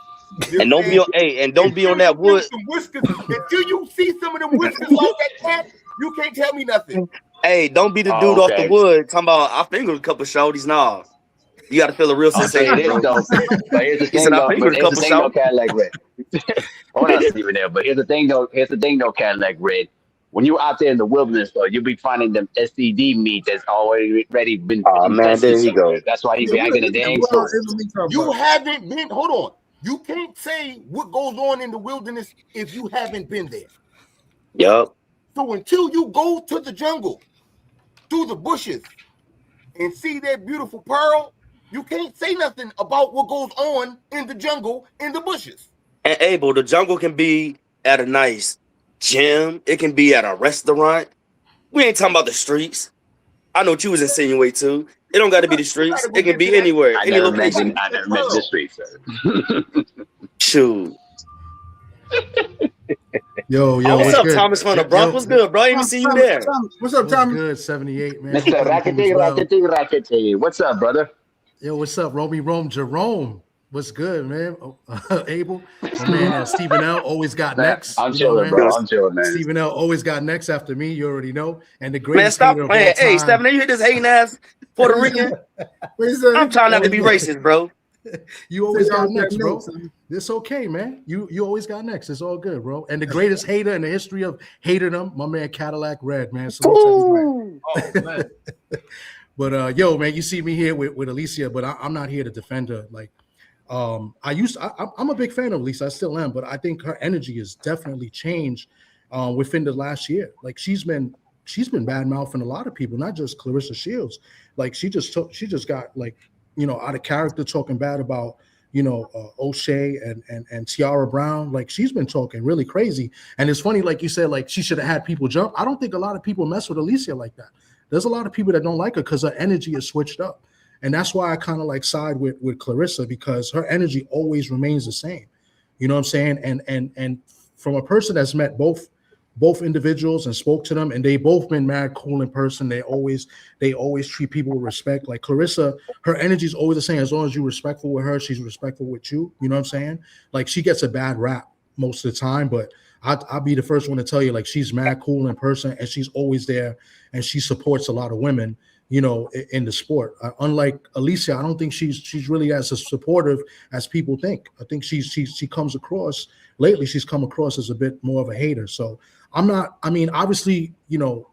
And don't be on that wood. Until you see some of them whiskers like that cat, you can't tell me nothing. Hey, don't be the dude off the wood talking about I fingered a couple shorties. Nah, you got to feel a real sensation. But here's the thing, though, Cadillac Red. Hold on, Stephen there. But here's the thing, though, Cadillac Red. When you're out there in the wilderness, though, you'll be finding them STD meat that's already been. Oh man, there you go. That's why he be acting a dang fool. You haven't been. Hold on. You can't say what goes on in the wilderness if you haven't been there. Yup. So until you go to the jungle, through the bushes, and see that beautiful pearl, you can't say nothing about what goes on in the jungle, in the bushes. And Abel, the jungle can be at a nice gym. It can be at a restaurant. We ain't talking about the streets. I know what you was insinuating too. It don't got to be the streets. It can be anywhere. I never mentioned the streets, sir. Shoot. Yo, what's up, good? Thomas from the Bronx? What's good, bro? I didn't see you there. What's up, Thomas? Good, 78, man. Mr. Rackety. What's up, brother? Yo, what's up, Rome Jerome? What's good, man? Abel, my man, Stephen L. always got next. I'm chilling, bro. I'm chilling, man. Stephen L. always got next after me. You already know. And the greatest man, stop playing. Hey, Stephen, you hit this hating ass Puerto Rican. I'm trying not to be racist, bro. You always got next, bro. It's okay, man. You always got next. It's all good, bro. And the greatest hater in the history of haterdom, my man Cadillac Red, man. So oh, man. But yo, man, you see me here with Alycia, but I'm not here to defend her. Like, I'm a big fan of Alycia, I still am, but I think her energy has definitely changed within the last year. Like, she's been bad mouthing a lot of people, not just Claressa Shields. Like, she just got, like, you know, out of character, talking bad about, you know, O'Shea and Tiara Brown. Like, she's been talking really crazy. And it's funny, like you said, like, she should have had people jump. I don't think a lot of people mess with Alycia like that. There's a lot of people that don't like her because her energy is switched up. And that's why I kind of like side with Claressa, because her energy always remains the same. You know what I'm saying? And from a person that's met both individuals and spoke to them, and they both been mad cool in person. They always treat people with respect. Like Claressa, her energy is always the same. As long as you're respectful with her, she's respectful with you. You know what I'm saying? Like, she gets a bad rap most of the time, but I'll be the first one to tell you, like, she's mad cool in person, and she's always there, and she supports a lot of women, you know, in the sport. Unlike Alycia, I don't think she's really as supportive as people think. I think she comes across, lately she's come across as a bit more of a hater. So I mean, obviously, you know,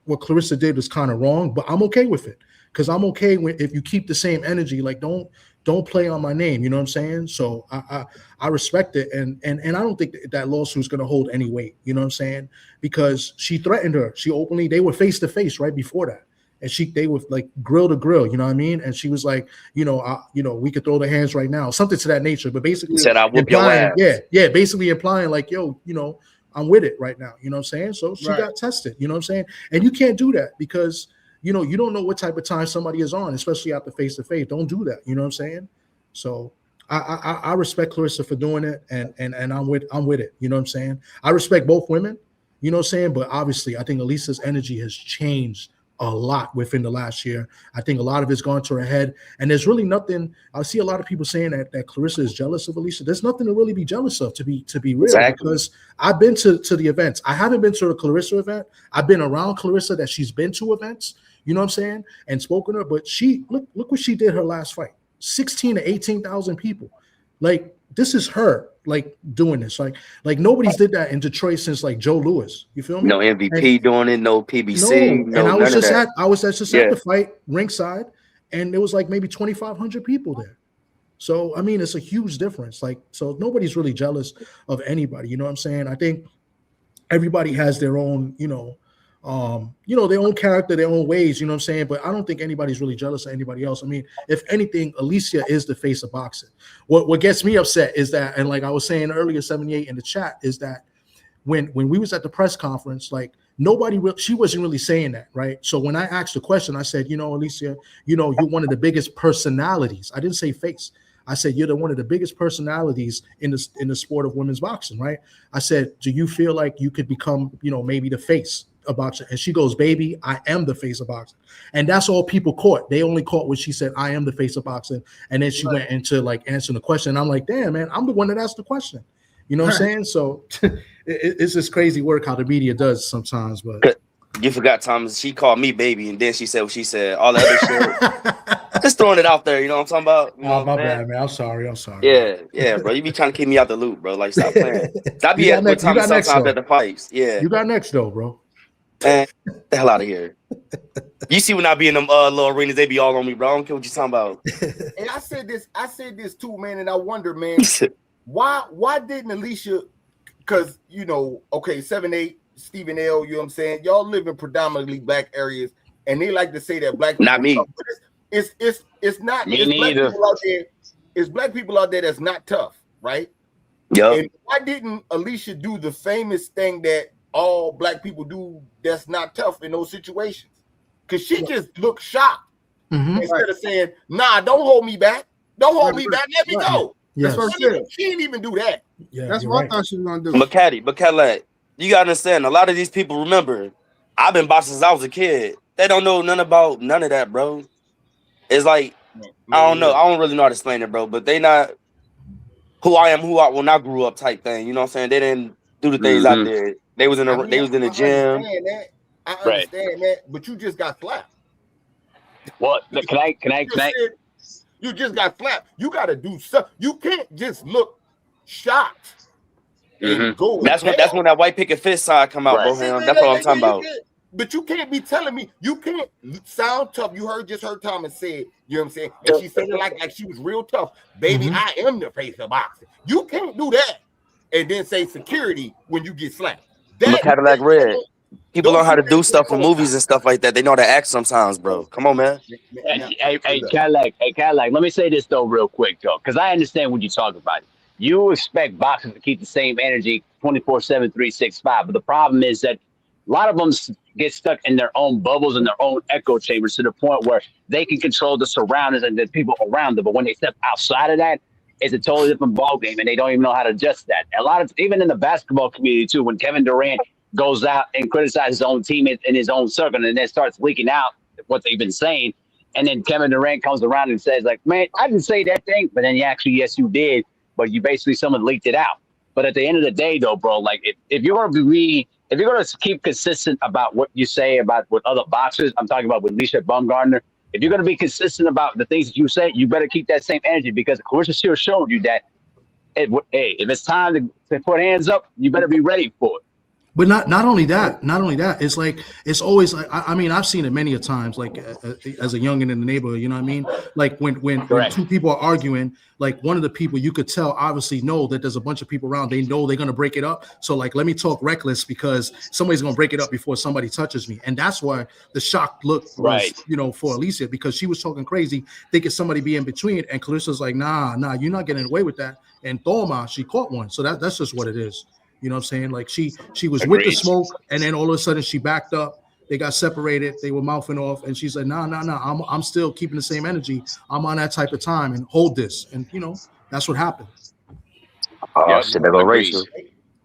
what Claressa did was kind of wrong, but I'm okay with it, because I'm okay with, if you keep the same energy, like, don't play on my name, you know what I'm saying? So I respect it, and I don't think that lawsuit is going to hold any weight, you know what I'm saying? Because she threatened her. They were face to face right before that, and they were like grill to grill, you know what I mean? And she was like, you know, we could throw the hands right now, something to that nature. But basically, said, "I'll whoop your ass." Yeah, basically implying like, yo, you know, I'm with it right now, you know what I'm saying? So she got tested, you know what I'm saying? And you can't do that, because, you know, you don't know what type of time somebody is on, especially after face-to-face. Don't do that, you know what I'm saying? So I respect Claressa for doing it, and I'm with it, you know what I'm saying? I respect both women, you know what I'm saying? But obviously, I think Alicia's energy has changed a lot within the last year. I think a lot of it's gone to her head, and there's really nothing. I see a lot of people saying that Claressa is jealous of Alycia. There's nothing to really be jealous of, to be real. Exactly. Because I've been to the events. I haven't been to a Claressa event. I've been around Claressa that she's been to events, you know what I'm saying, and spoken to her. But she look what she did her last fight. 16 to 18,000 people. Like, this is her, like, doing this. Like nobody's did that in Detroit since, like, Joe Louis. You feel me? No MVP doing it, no PBC. No, and I was just at Yeah. the fight ringside, and there was like maybe 2,500 people there. So I mean, it's a huge difference. Like, so nobody's really jealous of anybody. You know what I'm saying? I think everybody has their own, their own character, their own ways, you know what I'm saying? But I don't think anybody's really jealous of anybody else. I mean, if anything, Alycia is the face of boxing. What gets me upset is that, and like I was saying earlier, 78 in the chat, is that when we was at the press conference, like, she wasn't really saying that, right? So when I asked the question, I said, Alycia, you're one of the biggest personalities. I didn't say face. I said, you're one of the biggest personalities in the sport of women's boxing, right? I said, do you feel like you could become, maybe the face of boxing? And she goes, baby, I am the face of boxing. And that's all people caught. They only caught when she said, I am the face of boxing. And then she went into like answering the question. And I'm like, damn, man, I'm the one that asked the question. You know what I'm saying? So it's just crazy work how the media does sometimes. But you forgot, Thomas, she called me baby, and then she said what she said, all the other shit. Just throwing it out there, you know what I'm talking about? My bad, man. I'm sorry. Yeah, bro. You be trying to keep me out the loop, bro. Like, stop playing. Stop be at Thomas sometimes at the fights. Yeah. You got next though, bro. Man, get the hell out of here. You see when I be in them little arenas, they be all on me, bro. I don't care what you talking about. And I said this too, man, and I wonder, man, why didn't Alycia, because 7-8, Stephen L, you know what I'm saying? Y'all live in predominantly black areas, and they like to say that black people not me. It's not me it's neither. Black people out there. It's black people out there that's not tough, right? Yeah. And why didn't Alycia do the famous thing that all black people do that's not tough in those situations? Because she just looked shocked instead of saying, nah, don't hold me back. Don't hold me back. Let me go. Yes. That's what I said. She didn't even do that. Yeah, that's what I thought she was going to do. But Caddy, you got to understand, a lot of these people, remember, I've been boxing since I was a kid. They don't know nothing about none of that, bro. It's like, I don't know. I don't really know how to explain it, bro. But they not who I am, when I grew up type thing. You know what I'm saying? They didn't do the things I did. They was in the gym. I understand that, but you just got slapped. What? Can I? You just got slapped. You got to do something. You can't just look shocked. That's when that white picket fist side come out, bro. That's what I'm talking about. But you can't be telling me you can't sound tough. You just heard Thomas say, you know what I'm saying? And she said it like she was real tough. Baby, I am the face of boxing. You can't do that and then say security when you get slapped. I'm a Cadillac Red. People learn how to do stuff in movies and stuff like that. They know how to act sometimes, bro. Come on, man. Hey, Cadillac, let me say this though real quick though, because I understand what you're talking about. You expect boxers to keep the same energy 24/7, 365, but the problem is that a lot of them get stuck in their own bubbles and their own echo chambers to the point where they can control the surroundings and the people around them. But when they step outside of that, it's a totally different ball game, and they don't even know how to adjust that. A lot of, even in the basketball community too, when Kevin Durant goes out and criticizes his own teammates in his own circle, and then starts leaking out what they've been saying, and then Kevin Durant comes around and says, like, man, I didn't say that thing, but then you actually, yes, you did, but you basically, someone leaked it out. But at the end of the day, though, bro, like, if you're going to keep consistent about what you say about with other boxers, I'm talking about with Alycia Baumgardner, if you're going to be consistent about the things that you say, you better keep that same energy, because Claressa still showed you that, if it's time to put hands up, you better be ready for it. But not only that, it's like, it's always like, I mean, I've seen it many a times, like as a youngin' in the neighborhood, you know what I mean? Like when two people are arguing, like one of the people, you could tell, obviously know that there's a bunch of people around, they know they're going to break it up. So like, let me talk reckless because somebody's going to break it up before somebody touches me. And that's why the shocked look was, for Alycia, because she was talking crazy, thinking somebody be in between. And Claressa's like, nah, you're not getting away with that. And Thoma, she caught one. So that's just what it is. You know what I'm saying? Like she was with the smoke, and then all of a sudden she backed up. They got separated. They were mouthing off, and she's like, "No. I'm still keeping the same energy. I'm on that type of time, and hold this." And that's what happened. Oh shit, they go racial.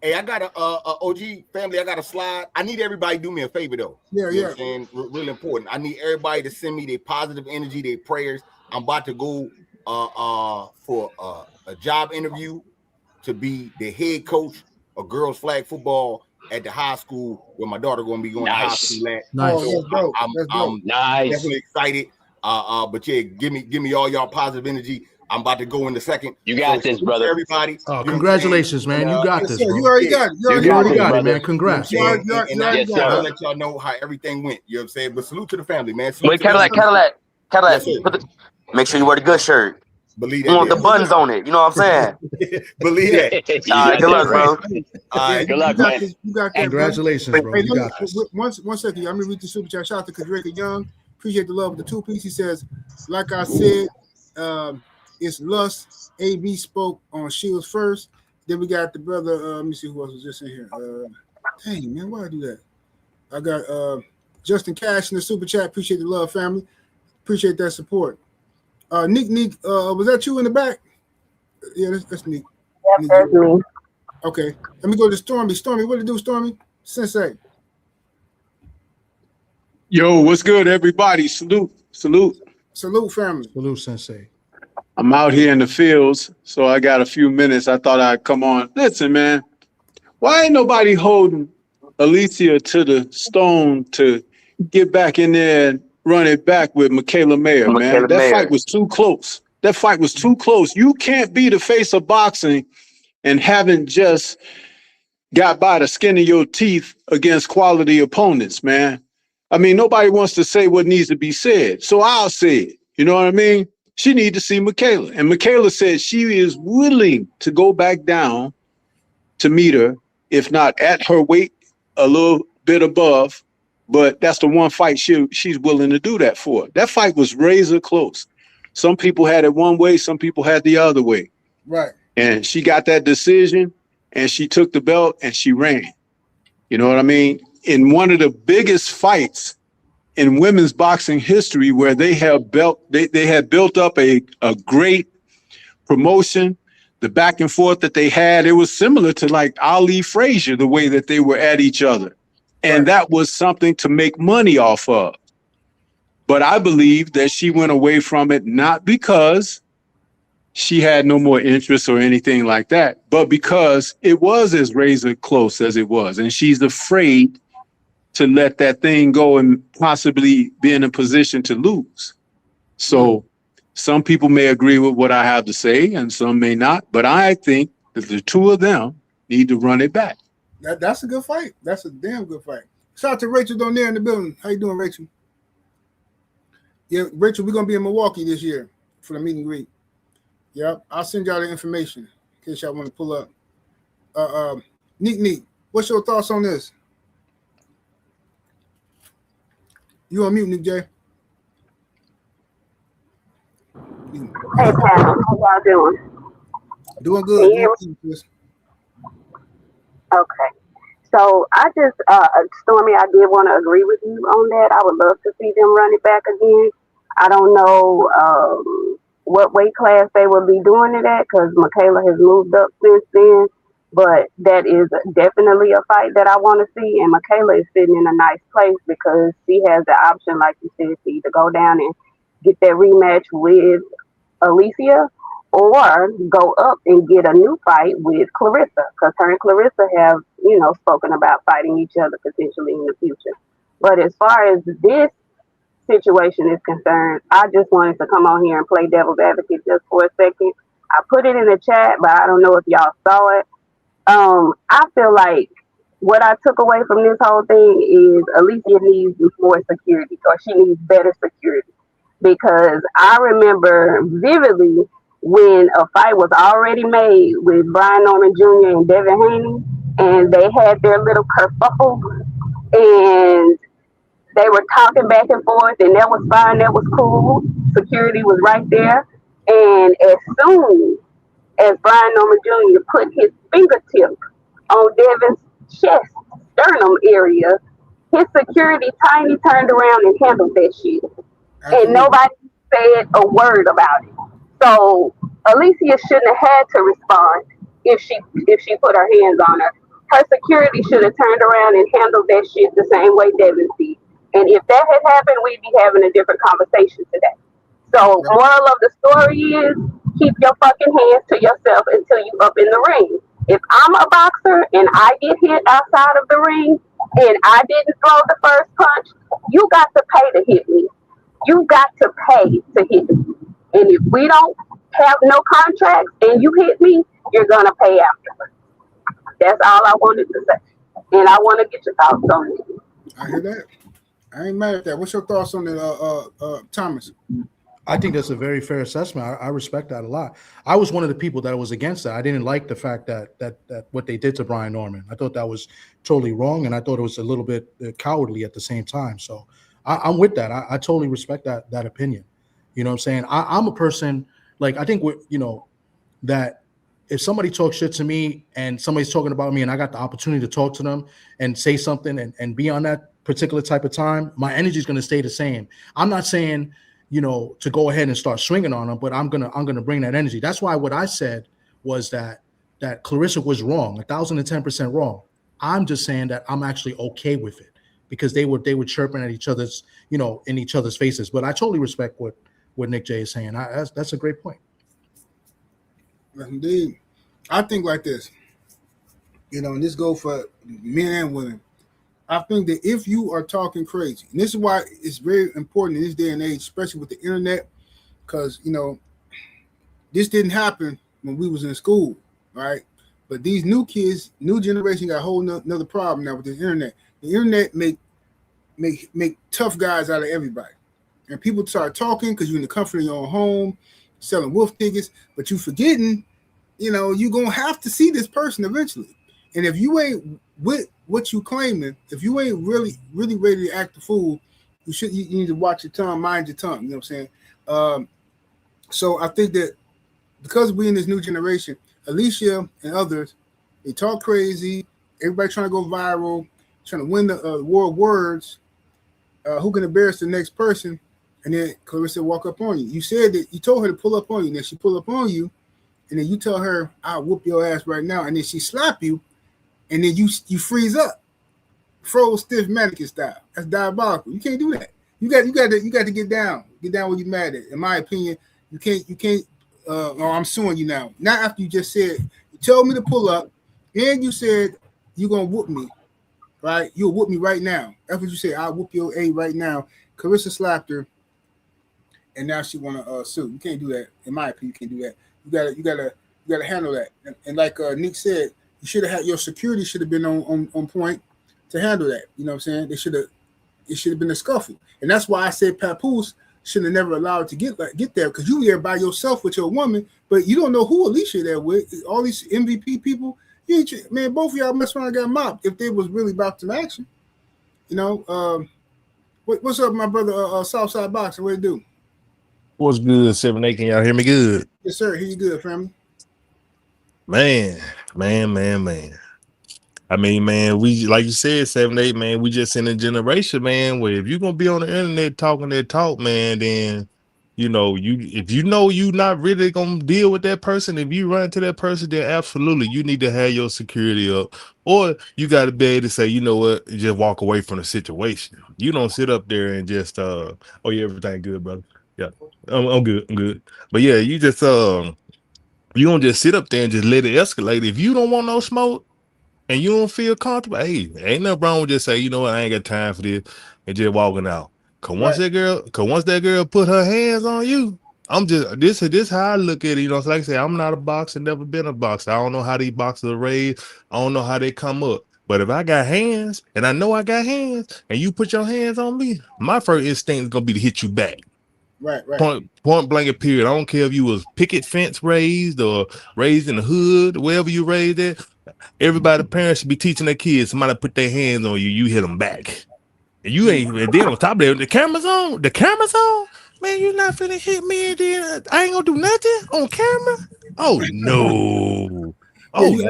Hey, I got a OG family. I got a slide. I need everybody to do me a favor though. Yeah. And really important. I need everybody to send me their positive energy, their prayers. I'm about to go for a job interview to be the head coach of girls flag football at the high school where my daughter going to be going to high school at. Nice. So I'm definitely excited. But yeah, give me all y'all positive energy. I'm about to go in a second. You got this, brother. Everybody. Oh, congratulations, man. You got this, bro. You already got it. You already got it, man. Congrats. I'll let y'all know how everything went. You know what I'm saying? But salute to the family, man. Wait, Cadillac. Yes, Make sure you wear the good shirt. Believe that. You want the buttons on it. You know what I'm saying? Believe that. All right, good luck, bro. All right, good luck, man. You got that. Congratulations, bro. You got this. One second. I'm gonna read the super chat. Shout out to Kadrika Young. Appreciate the love of the 2-piece. He says, like I said, it's Lust. AB spoke on Shields first. Then we got the brother. Let me see who else was just in here. Dang, man, why I do that? I got Justin Cash in the super chat. Appreciate the love, family. Appreciate that support. Nick, was that you in the back? Yeah, that's Nick. Yeah, okay, let me go to Stormy. Stormy, what to do, Stormy? Sensei. Yo, what's good, everybody? Salute, family. Salute, Sensei. I'm out here in the fields, so I got a few minutes. I thought I'd come on. Listen, man, why ain't nobody holding Alycia to the stone to get back in there and run it back with Michaela Mayer, man? That fight was too close. You can't be the face of boxing and haven't just got by the skin of your teeth against quality opponents, man. I mean, nobody wants to say what needs to be said, so I'll say it. You know what I mean? She needs to see Michaela. And Michaela said she is willing to go back down to meet her, if not at her weight, a little bit above. But that's the one fight she's willing to do that for. That fight was razor close. Some people had it one way, some people had the other way. Right. And she got that decision, and she took the belt and she ran. You know what I mean? In one of the biggest fights in women's boxing history, where they had built up a great promotion, the back and forth that they had, it was similar to like Ali Frazier, the way that they were at each other. And that was something to make money off of. But I believe that she went away from it not because she had no more interest or anything like that, but because it was as razor close as it was. And she's afraid to let that thing go and possibly be in a position to lose. So some people may agree with what I have to say and some may not, but I think that the two of them need to run it back. That's a good fight. That's a damn good fight. Shout out to Rachel down there in the building. How you doing, Rachel? Yeah, Rachel, we're gonna be in Milwaukee this year for the meet and greet. Yep, I'll send y'all the information in case y'all want to pull up. Neat. What's your thoughts on this? You on mute, Nick J? Hey, Pam, how y'all doing? Doing good. Okay. So I just, Stormy, I did want to agree with you on that. I would love to see them run it back again. I don't know what weight class they will be doing it at because Michaela has moved up since then. But that is definitely a fight that I want to see. And Michaela is sitting in a nice place because she has the option, like you said, to either go down and get that rematch with Alycia or go up and get a new fight with Claressa because her and Claressa have, spoken about fighting each other potentially in the future. But as far as this situation is concerned, I just wanted to come on here and play devil's advocate just for a second. I put it in the chat, but I don't know if y'all saw it. I feel like what I took away from this whole thing is Alycia needs more security or she needs better security because I remember vividly when a fight was already made with Brian Norman Jr. and Devin Haney and they had their little kerfuffle and they were talking back and forth and that was fine, that was cool. Security was right there. And as soon as Brian Norman Jr. put his fingertip on Devin's chest, sternum area, his security tiny turned around and handled that shit. Absolutely. And nobody said a word about it. So Alycia shouldn't have had to respond if she put her hands on her. Her security should have turned around and handled that shit the same way Devin did. And if that had happened, we'd be having a different conversation today. So moral of the story is keep your fucking hands to yourself until you up in the ring. If I'm a boxer and I get hit outside of the ring and I didn't throw the first punch, you got to pay to hit me. You got to pay to hit me. And if we don't have no contracts and you hit me, you're going to pay afterwards. That's all I wanted to say. And I want to get your thoughts on it. I hear that. I ain't mad at that. What's your thoughts on it, Thomas? I think that's a very fair assessment. I respect that a lot. I was one of the people that was against that. I didn't like the fact that what they did to Brian Norman. I thought that was totally wrong, and I thought it was a little bit cowardly at the same time. So I'm with that. I totally respect that opinion. You know what I'm saying? I'm a person, like, I think, that if somebody talks shit to me and somebody's talking about me and I got the opportunity to talk to them and say something and be on that particular type of time, my energy is going to stay the same. I'm not saying, to go ahead and start swinging on them, but I'm gonna bring that energy. That's why what I said was that Claressa was wrong, 1,010% wrong. I'm just saying that I'm actually okay with it because they were chirping at each other's, in each other's faces. But I totally respect what Nick J is saying. That's a great point. Indeed, I think like this, and this go for men and women. I think that if you are talking crazy, and this is why it's very important in this day and age, especially with the internet, because, this didn't happen when we was in school, right? But these new kids, new generation got a whole another problem now with this internet. The internet make tough guys out of everybody. And people start talking because you're in the comfort of your own home, selling wolf tickets, but you forgetting, you're going to have to see this person eventually. And if you ain't with what you claiming, if you ain't really ready to act the fool, you need to watch your tongue, mind your tongue. You know what I'm saying? So I think that because we're in this new generation, Alycia and others, they talk crazy. Everybody trying to go viral, trying to win the war of words. Who can embarrass the next person? And then Claressa walk up on you. You said that you told her to pull up on you. And then she pull up on you, and then you tell her, "I'll whoop your ass right now." And then she slap you. And then you freeze up, froze stiff mannequin style. That's diabolical. You can't do that. You got to get down when you're mad at. In my opinion, you can't. I'm suing you now. Not after you just said you told me to pull up, and you said you're gonna whoop me, right? You'll whoop me right now. That's what you said. I'll whoop your A right now. Claressa slapped her, and now she wanna sue. You can't do that. In my opinion, you can't do that. You gotta handle that. And like Nick said. You should have had your security should have been on point to handle that. You know what I'm saying? It should have been a scuffle, and that's why I said Papoose shouldn't have never allowed it to get there, because you there by yourself with your woman, but you don't know who Alycia there with. All these MVP people, man, both of y'all mess around and got mobbed if they was really about some action. You know, what's up, my brother? Southside Boxing, what it do? What's good, 7-8? Can y'all hear me good? Yes, sir. Hear you good, family. Man. I mean, man, we, like you said, 7-8, man, we just in a generation, man, where if you're gonna be on the internet talking that talk, man, then if you not really gonna deal with that person, if you run into that person, then absolutely you need to have your security up, or you got to be able to say, you know what, just walk away from the situation. You don't sit up there and just oh yeah, everything good, brother. Yeah, I'm good. But yeah, you just you don't just sit up there and just let it escalate. If you don't want no smoke and you don't feel comfortable, hey, ain't nothing wrong with just say, you know what, I ain't got time for this, and just walking out. Cause once that girl put her hands on you, I'm just this how I look at it. You know, so like I say, I'm not a boxer, never been a boxer. I don't know how these boxers are raised. I don't know how they come up. But if I got hands, and I know I got hands, and you put your hands on me, my first instinct is gonna be to hit you back. Right. Point blank period. I don't care if you was picket fence raised or raised in the hood, wherever you raised at. Everybody, parents should be teaching their kids. Somebody put their hands on you, you hit them back. And you ain't. And then on top of that, the camera's on. Man, you not finna hit me, and then I ain't gonna do nothing on camera. Oh no. You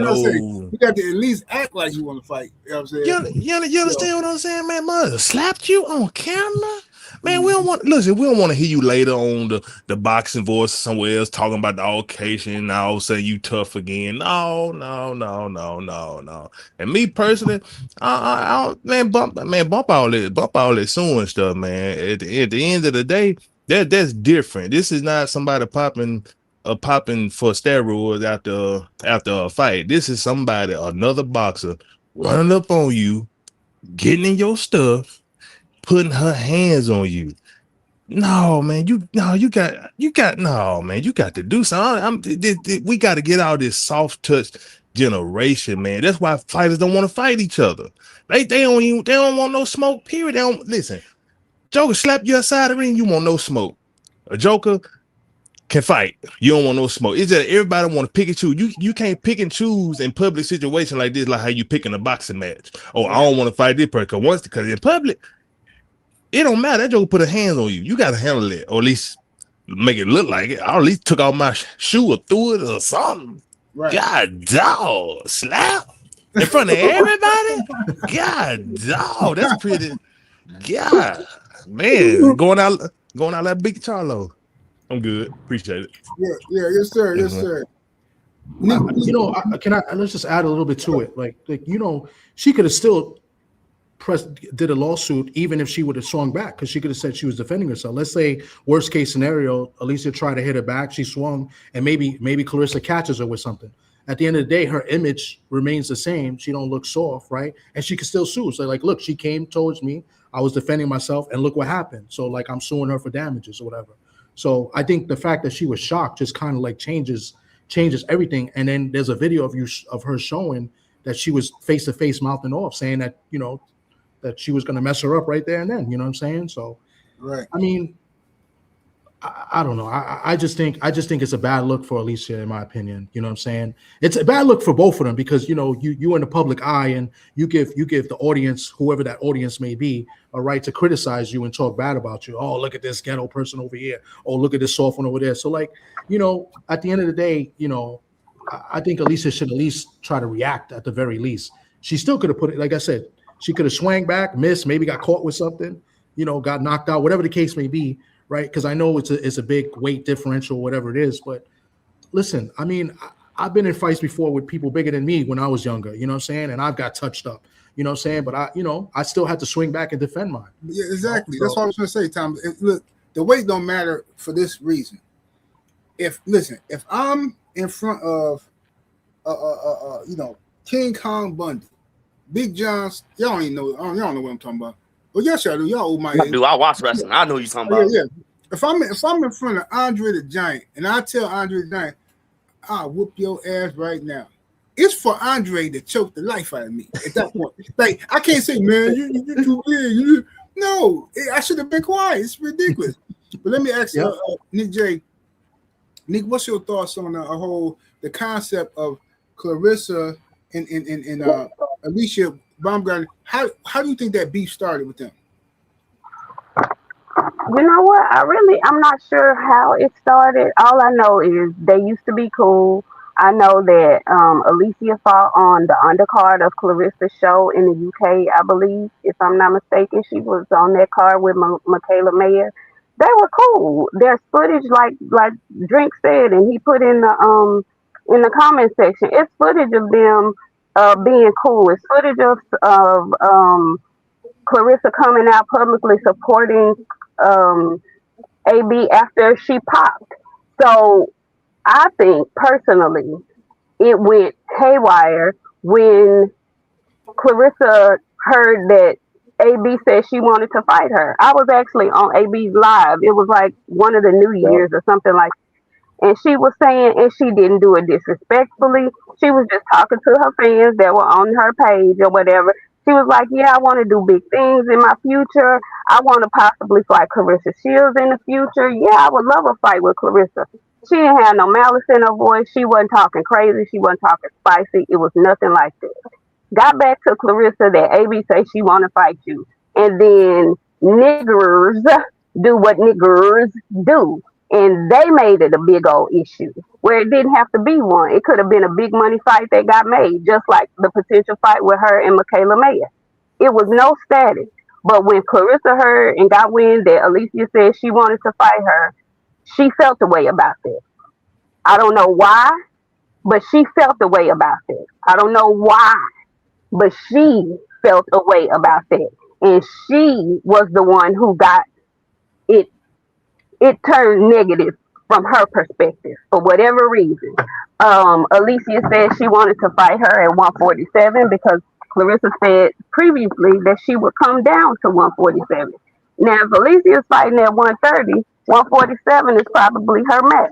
got to at least act like you want to fight. You know what I'm saying? You understand what I'm saying, man? Mother slapped you on camera. Man, we don't want to hear you later on the boxing voice somewhere else talking about the altercation, and all of a sudden you tough again. No. And me personally, I bump all that suing stuff, man. At the end of the day, that's different. This is not somebody popping for steroids after a fight. This is another boxer running up on you, getting in your stuff, putting her hands on you. No, man, you got to do something. We got to get out of this soft touch generation, man. That's why fighters don't want to fight each other. They don't want no smoke, period. They don't listen. Joker slap you outside the ring, you want no smoke. A Joker can fight. You don't want no smoke. It's that everybody want to pick and choose. You can't pick and choose in public situations like this, like how you pick in a boxing match. Oh, I don't want to fight this person because in public, it don't matter. That Joker put a hand on you. You got to handle it, or at least make it look like it. I at least took out my shoe or threw it or something. Right. God dog, slap in front of everybody. God dog, that's pretty. God, man, going out like Big Charlo. I'm good. Appreciate it. Yeah, yes, sir. Yes, sir. Let's just add a little bit to it. Like she could have still did a lawsuit even if she would have swung back, because she could have said she was defending herself. Let's say worst case scenario, Alycia tried to hit her back, she swung, and maybe Claressa catches her with something. At the end of the day, her image remains the same. She don't look soft, right? And she can still sue. So like, look, she came towards me, I was defending myself, and look what happened. So like, I'm suing her for damages or whatever. So I think the fact that she was shocked just kind of like changes everything. And then there's a video of her showing that she was face to face mouthing off, saying that that she was going to mess her up right there and then. You know what I'm saying? So, right. I mean, I don't know. I just think it's a bad look for Alycia, in my opinion. You know what I'm saying? It's a bad look for both of them, because you in the public eye, and you give the audience, whoever that audience may be, a right to criticize you and talk bad about you. Oh, look at this ghetto person over here. Oh, look at this soft one over there. So like, at the end of the day, I think Alycia should at least try to react at the very least. She still could have put it, like I said, she could have swung back, missed, maybe got caught with something, got knocked out, whatever the case may be. Right, because I know it's a big weight differential, whatever it is. But listen, I mean, I've been in fights before with people bigger than me when I was younger. You know what I'm saying? And I've got touched up. You know what I'm saying? But I still had to swing back and defend mine. Yeah, exactly. That's what I was going to say, Tom. Look, the weight don't matter for this reason. If I'm in front of King Kong Bundy, Big John's, y'all don't even know. Y'all don't know what I'm talking about. Well, yes, y'all do. Y'all old my age. I watch wrestling. I know you talking about. Yeah. If I'm in front of Andre the Giant, and I tell Andre the Giant, I'll whoop your ass right now, it's for Andre to choke the life out of me at that point. Like, I can't say, man, you too big. No, I should have been quiet. It's ridiculous. But let me ask Nick J. Nick, what's your thoughts on the concept of Claressa and Alycia Baumgardner? How do you think that beef started with them? You know what? I'm not sure how it started. All I know is they used to be cool. I know that Alycia fought on the undercard of Claressa's show in the UK, I believe, if I'm not mistaken. She was on that card with Michaela Mayer. They were cool. There's footage, like Drink said, and he put in the comment section. It's footage of them being cool. It's footage of Claressa coming out publicly supporting AB after she popped. So I think personally it went haywire when Claressa heard that AB said she wanted to fight her. I was actually on AB's live. It was like one of the New Year's or something like that. And she was saying, and she didn't do it disrespectfully. She was just talking to her fans that were on her page or whatever. She was like, yeah, I want to do big things in my future. I want to possibly fight Claressa Shields in the future. Yeah, I would love a fight with Claressa. She didn't have no malice in her voice. She wasn't talking crazy. She wasn't talking spicy. It was nothing like that. Got back to Claressa that AB say she want to fight you. And then niggers do what niggers do. And they made it a big old issue where it didn't have to be one. It could have been a big money fight that got made, just like the potential fight with her and Michaela Mayer. It was no static. But when Claressa heard and got wind that Alycia said she wanted to fight her, she felt the way about that. I don't know why, but she felt the way about that. I don't know why, but she felt a way about that. And she was the one who got it. It turned negative from her perspective for whatever reason. Alycia said she wanted to fight her at 147 because Claressa said previously that she would come down to 147. Now, if Alycia is fighting at 130, 147 is probably her max.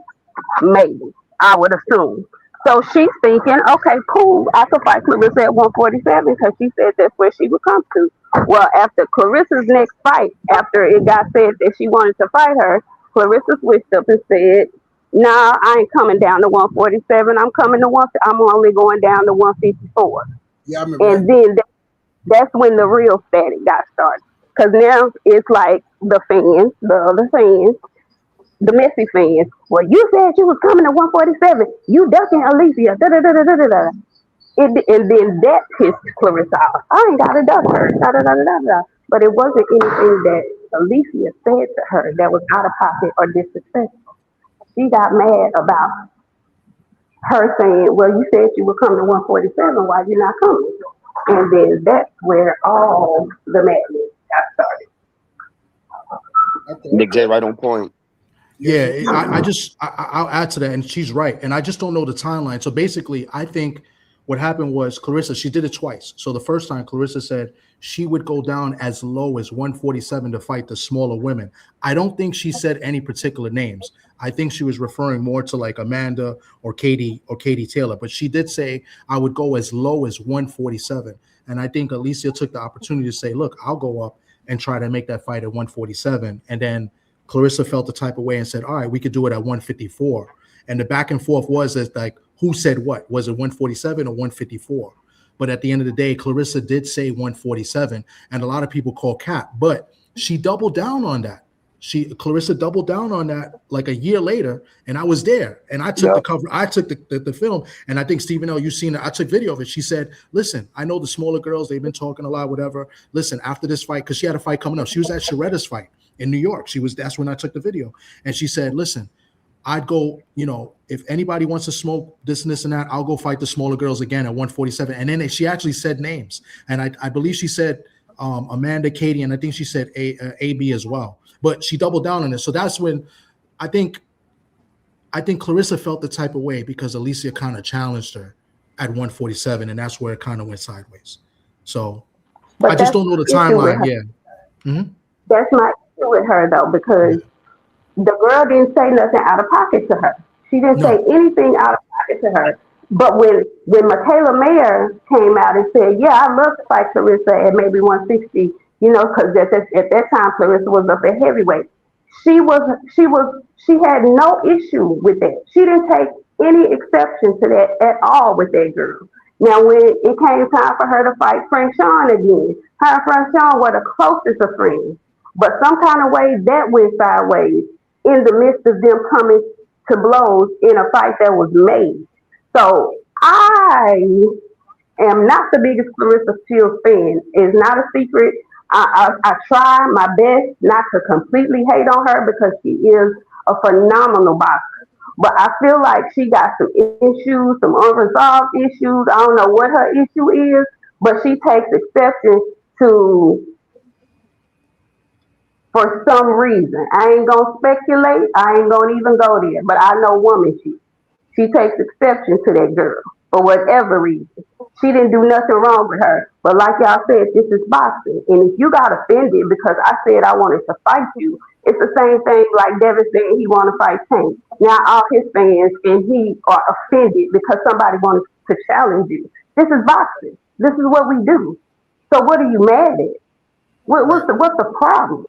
Maybe, I would assume. So she's thinking, okay, cool, I could fight Claressa at 147 because she said that's where she would come to. Well, after Claressa's next fight, after it got said that she wanted to fight her, Claressa switched up and said, nah, I ain't coming down to 147. I'm only going down to 154. Yeah, I remember. And then that's when the real static got started. Because now it's like the fans, the other fans, the messy fans. Well, you said you was coming to 147. You ducking Alycia. And then that pissed Claressa off. I ain't got to duck her. But it wasn't anything that Alycia said to her that was out of pocket or disrespectful. She got mad about her saying, well, you said you would come to 147. Why you not coming? And then that's where all the madness got started. Nick J, right on point. Yeah, I'll add to that, and she's right. And I just don't know the timeline. So basically, I think what happened was Claressa, she did it twice. So the first time Claressa said she would go down as low as 147 to fight the smaller women. I don't think she said any particular names. I think she was referring more to like Amanda or Katie Taylor. But she did say I would go as low as 147. And I think Alycia took the opportunity to say, look, I'll go up and try to make that fight at 147. And then Claressa felt the type of way and said, all right, we could do it at 154. And the back and forth was as like, who said what? Was it 147 or 154? But at the end of the day, Claressa did say 147, and a lot of people call cap, but she doubled down on that. Claressa doubled down on that like a year later, and I was there, and I took the cover. I took the film, and I think Stephen L, you've seen it. I took video of it. She said, listen, I know the smaller girls, they've been talking a lot, whatever. Listen, after this fight, because she had a fight coming up. She was at Sharetta's fight in New York. That's when I took the video. And she said, listen, I'd go, if anybody wants to smoke this and this and that, I'll go fight the smaller girls again at 147. And then she actually said names. And I believe she said Amanda, Katie, and I think she said AB as well. But she doubled down on it. So that's when I think Claressa felt the type of way because Alycia kind of challenged her at 147. And that's where it kind of went sideways. So I just don't know the timeline. Yeah. Mm-hmm. That's my issue with her, though, because the girl didn't say nothing out of pocket to her. She didn't say anything out of pocket to her. But when Michaela Mayer came out and said, "Yeah, I love to fight Claressa at maybe 160," because at that time Claressa was up at heavyweight. She had no issue with that. She didn't take any exception to that at all with that girl. Now, when it came time for her to fight Frank Sean again, her and Frank Sean were the closest of friends. But some kind of way that went sideways in the midst of them coming to blows in a fight that was made. So I am not the biggest Claressa Shields fan. It's not a secret. I try my best not to completely hate on her because she is a phenomenal boxer. But I feel like she got some issues, some unresolved issues. I don't know what her issue is, but she takes exception to, for some reason. I ain't gonna speculate. I ain't gonna even go there. But I know woman she takes exception to that girl for whatever reason. She didn't do nothing wrong with her. But like y'all said, this is boxing. And if you got offended because I said I wanted to fight you, it's the same thing like Devin said he want to fight Tank. Now all his fans and he are offended because somebody wanted to challenge you. This is boxing. This is what we do. So what are you mad at? What's the problem?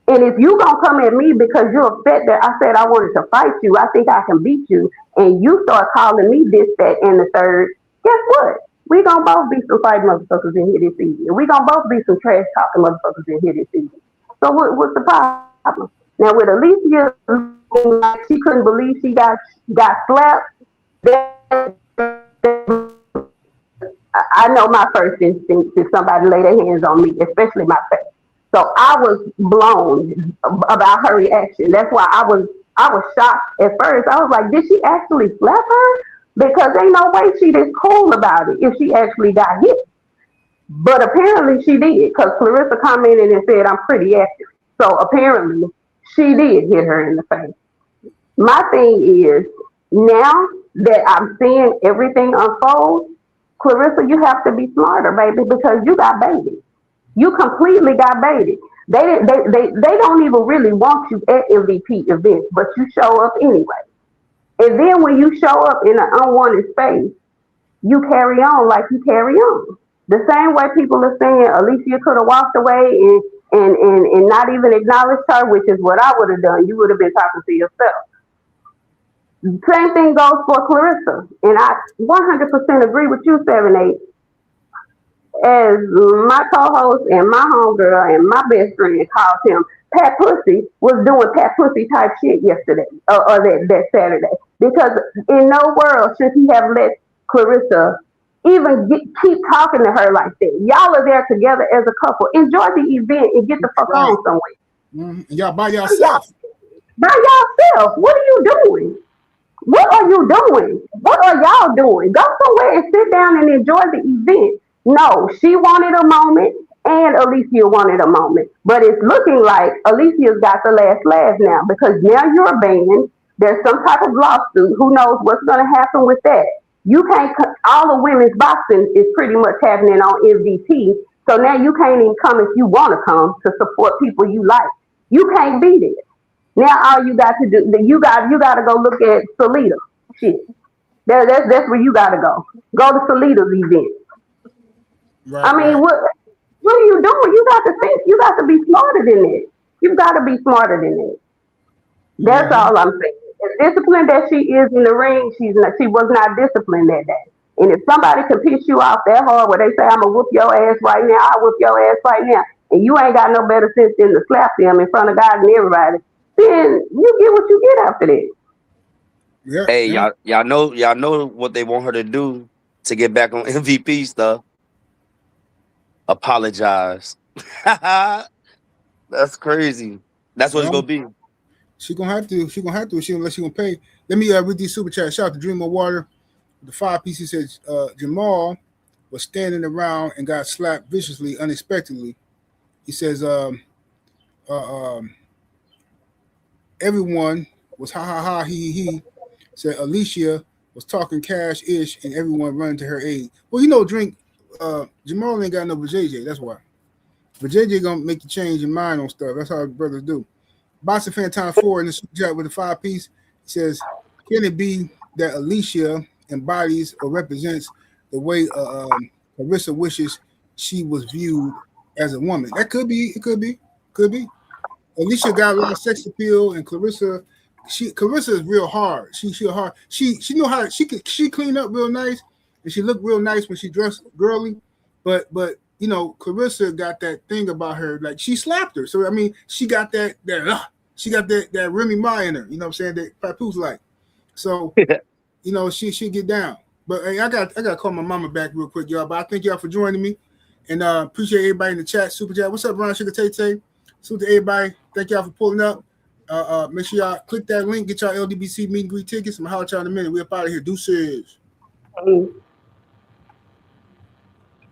And if you gonna come at me because you're upset that I said I wanted to fight you, I think I can beat you, and you start calling me this, that, and the third, guess what? We gonna both be some fighting motherfuckers in here this season. We gonna both be some trash talking motherfuckers in here this season. So what's the problem? Now with Alycia, she couldn't believe she got slapped. I know my first instinct is somebody lay their hands on me, especially my face. So I was blown about her reaction. That's why I was shocked at first. I was like, did she actually slap her? Because ain't no way she this cool about it if she actually got hit. But apparently she did, because Claressa commented and said I'm pretty accurate. So apparently she did hit her in the face. My thing is, now that I'm seeing everything unfold, Claressa, you have to be smarter, baby, because you got baited. You completely got baited. They don't even really want you at MVP events, but you show up anyway. And then when you show up in an unwanted space, you carry on like you carry on. The same way people are saying Alycia could have walked away and not even acknowledged her, which is what I would have done. You would have been talking to yourself. Same thing goes for Claressa. And I 100% agree with you, 7-8. As my co-host and my homegirl and my best friend called him, Pat Pussy was doing Pat Pussy type shit yesterday or that Saturday. Because in no world should he have let Claressa even keep talking to her like that. Y'all are there together as a couple. Enjoy the event and get the fuck on somewhere. Mm-hmm. Y'all by yourself. By yourself. What are you doing? What are you doing? What are y'all doing? Go somewhere and sit down and enjoy the event. No, she wanted a moment and Alycia wanted a moment. But it's looking like Alicia's got the last laugh now, because now you're banned. There's some type of lawsuit. Who knows what's going to happen with that? You can't, all of women's boxing is pretty much happening on MVP. So now you can't even come if you want to come to support people you like. You can't beat it. Now all you got to do, you got to go look at Salida. Shit. That's where you got to go. Go to Salida's event. Right, I mean, what are you doing? You got to think. You got to be smarter than that. You got to be smarter than that. That's all I'm saying. As disciplined as she is in the ring, she was not disciplined that day. And if somebody can piss you off that hard where they say, I'm going to whoop your ass right now, I'll whoop your ass right now, and you ain't got no better sense than to slap them in front of God and everybody, then you get what you get after that. Yeah, hey, y'all know what they want her to do to get back on MVP stuff. Apologize. That's crazy. That's what it's gonna be. She gonna have to. Unless she gonna pay. Let me read these super chats. Shout out to Dream of Water. The 5 piece, he says Jamal was standing around and got slapped viciously, unexpectedly. He says everyone was ha ha ha he. Said Alycia was talking cash ish and everyone running to her aid. Well, Drink. Jamal ain't got no JJ. That's why. But JJ gonna make you change your mind on stuff. That's how brothers do. Boxing Fan Time 4 in the super chat with the 5 piece. He says, can it be that Alycia embodies or represents the way Claressa wishes she was viewed as a woman. That could be. It could be. Alycia got a lot of sex appeal, and Claressa is real hard. She hard. She know how she clean up real nice, and she look real nice when she dressed girly. But you know, Claressa got that thing about her, like she slapped her. So I mean, she got that Remy Ma in her. You know what I'm saying? That Papoose like. So you know, she get down. But hey, I got to call my mama back real quick, y'all. But I thank y'all for joining me, and appreciate everybody in the chat, super chat. What's up, Ron Sugar Tay Tay? Salute to everybody. Thank y'all for pulling up. Make sure y'all click that link, get y'all LDBC meet and greet tickets. I'm gonna holler at y'all in a minute. We're up out of here. Deuces.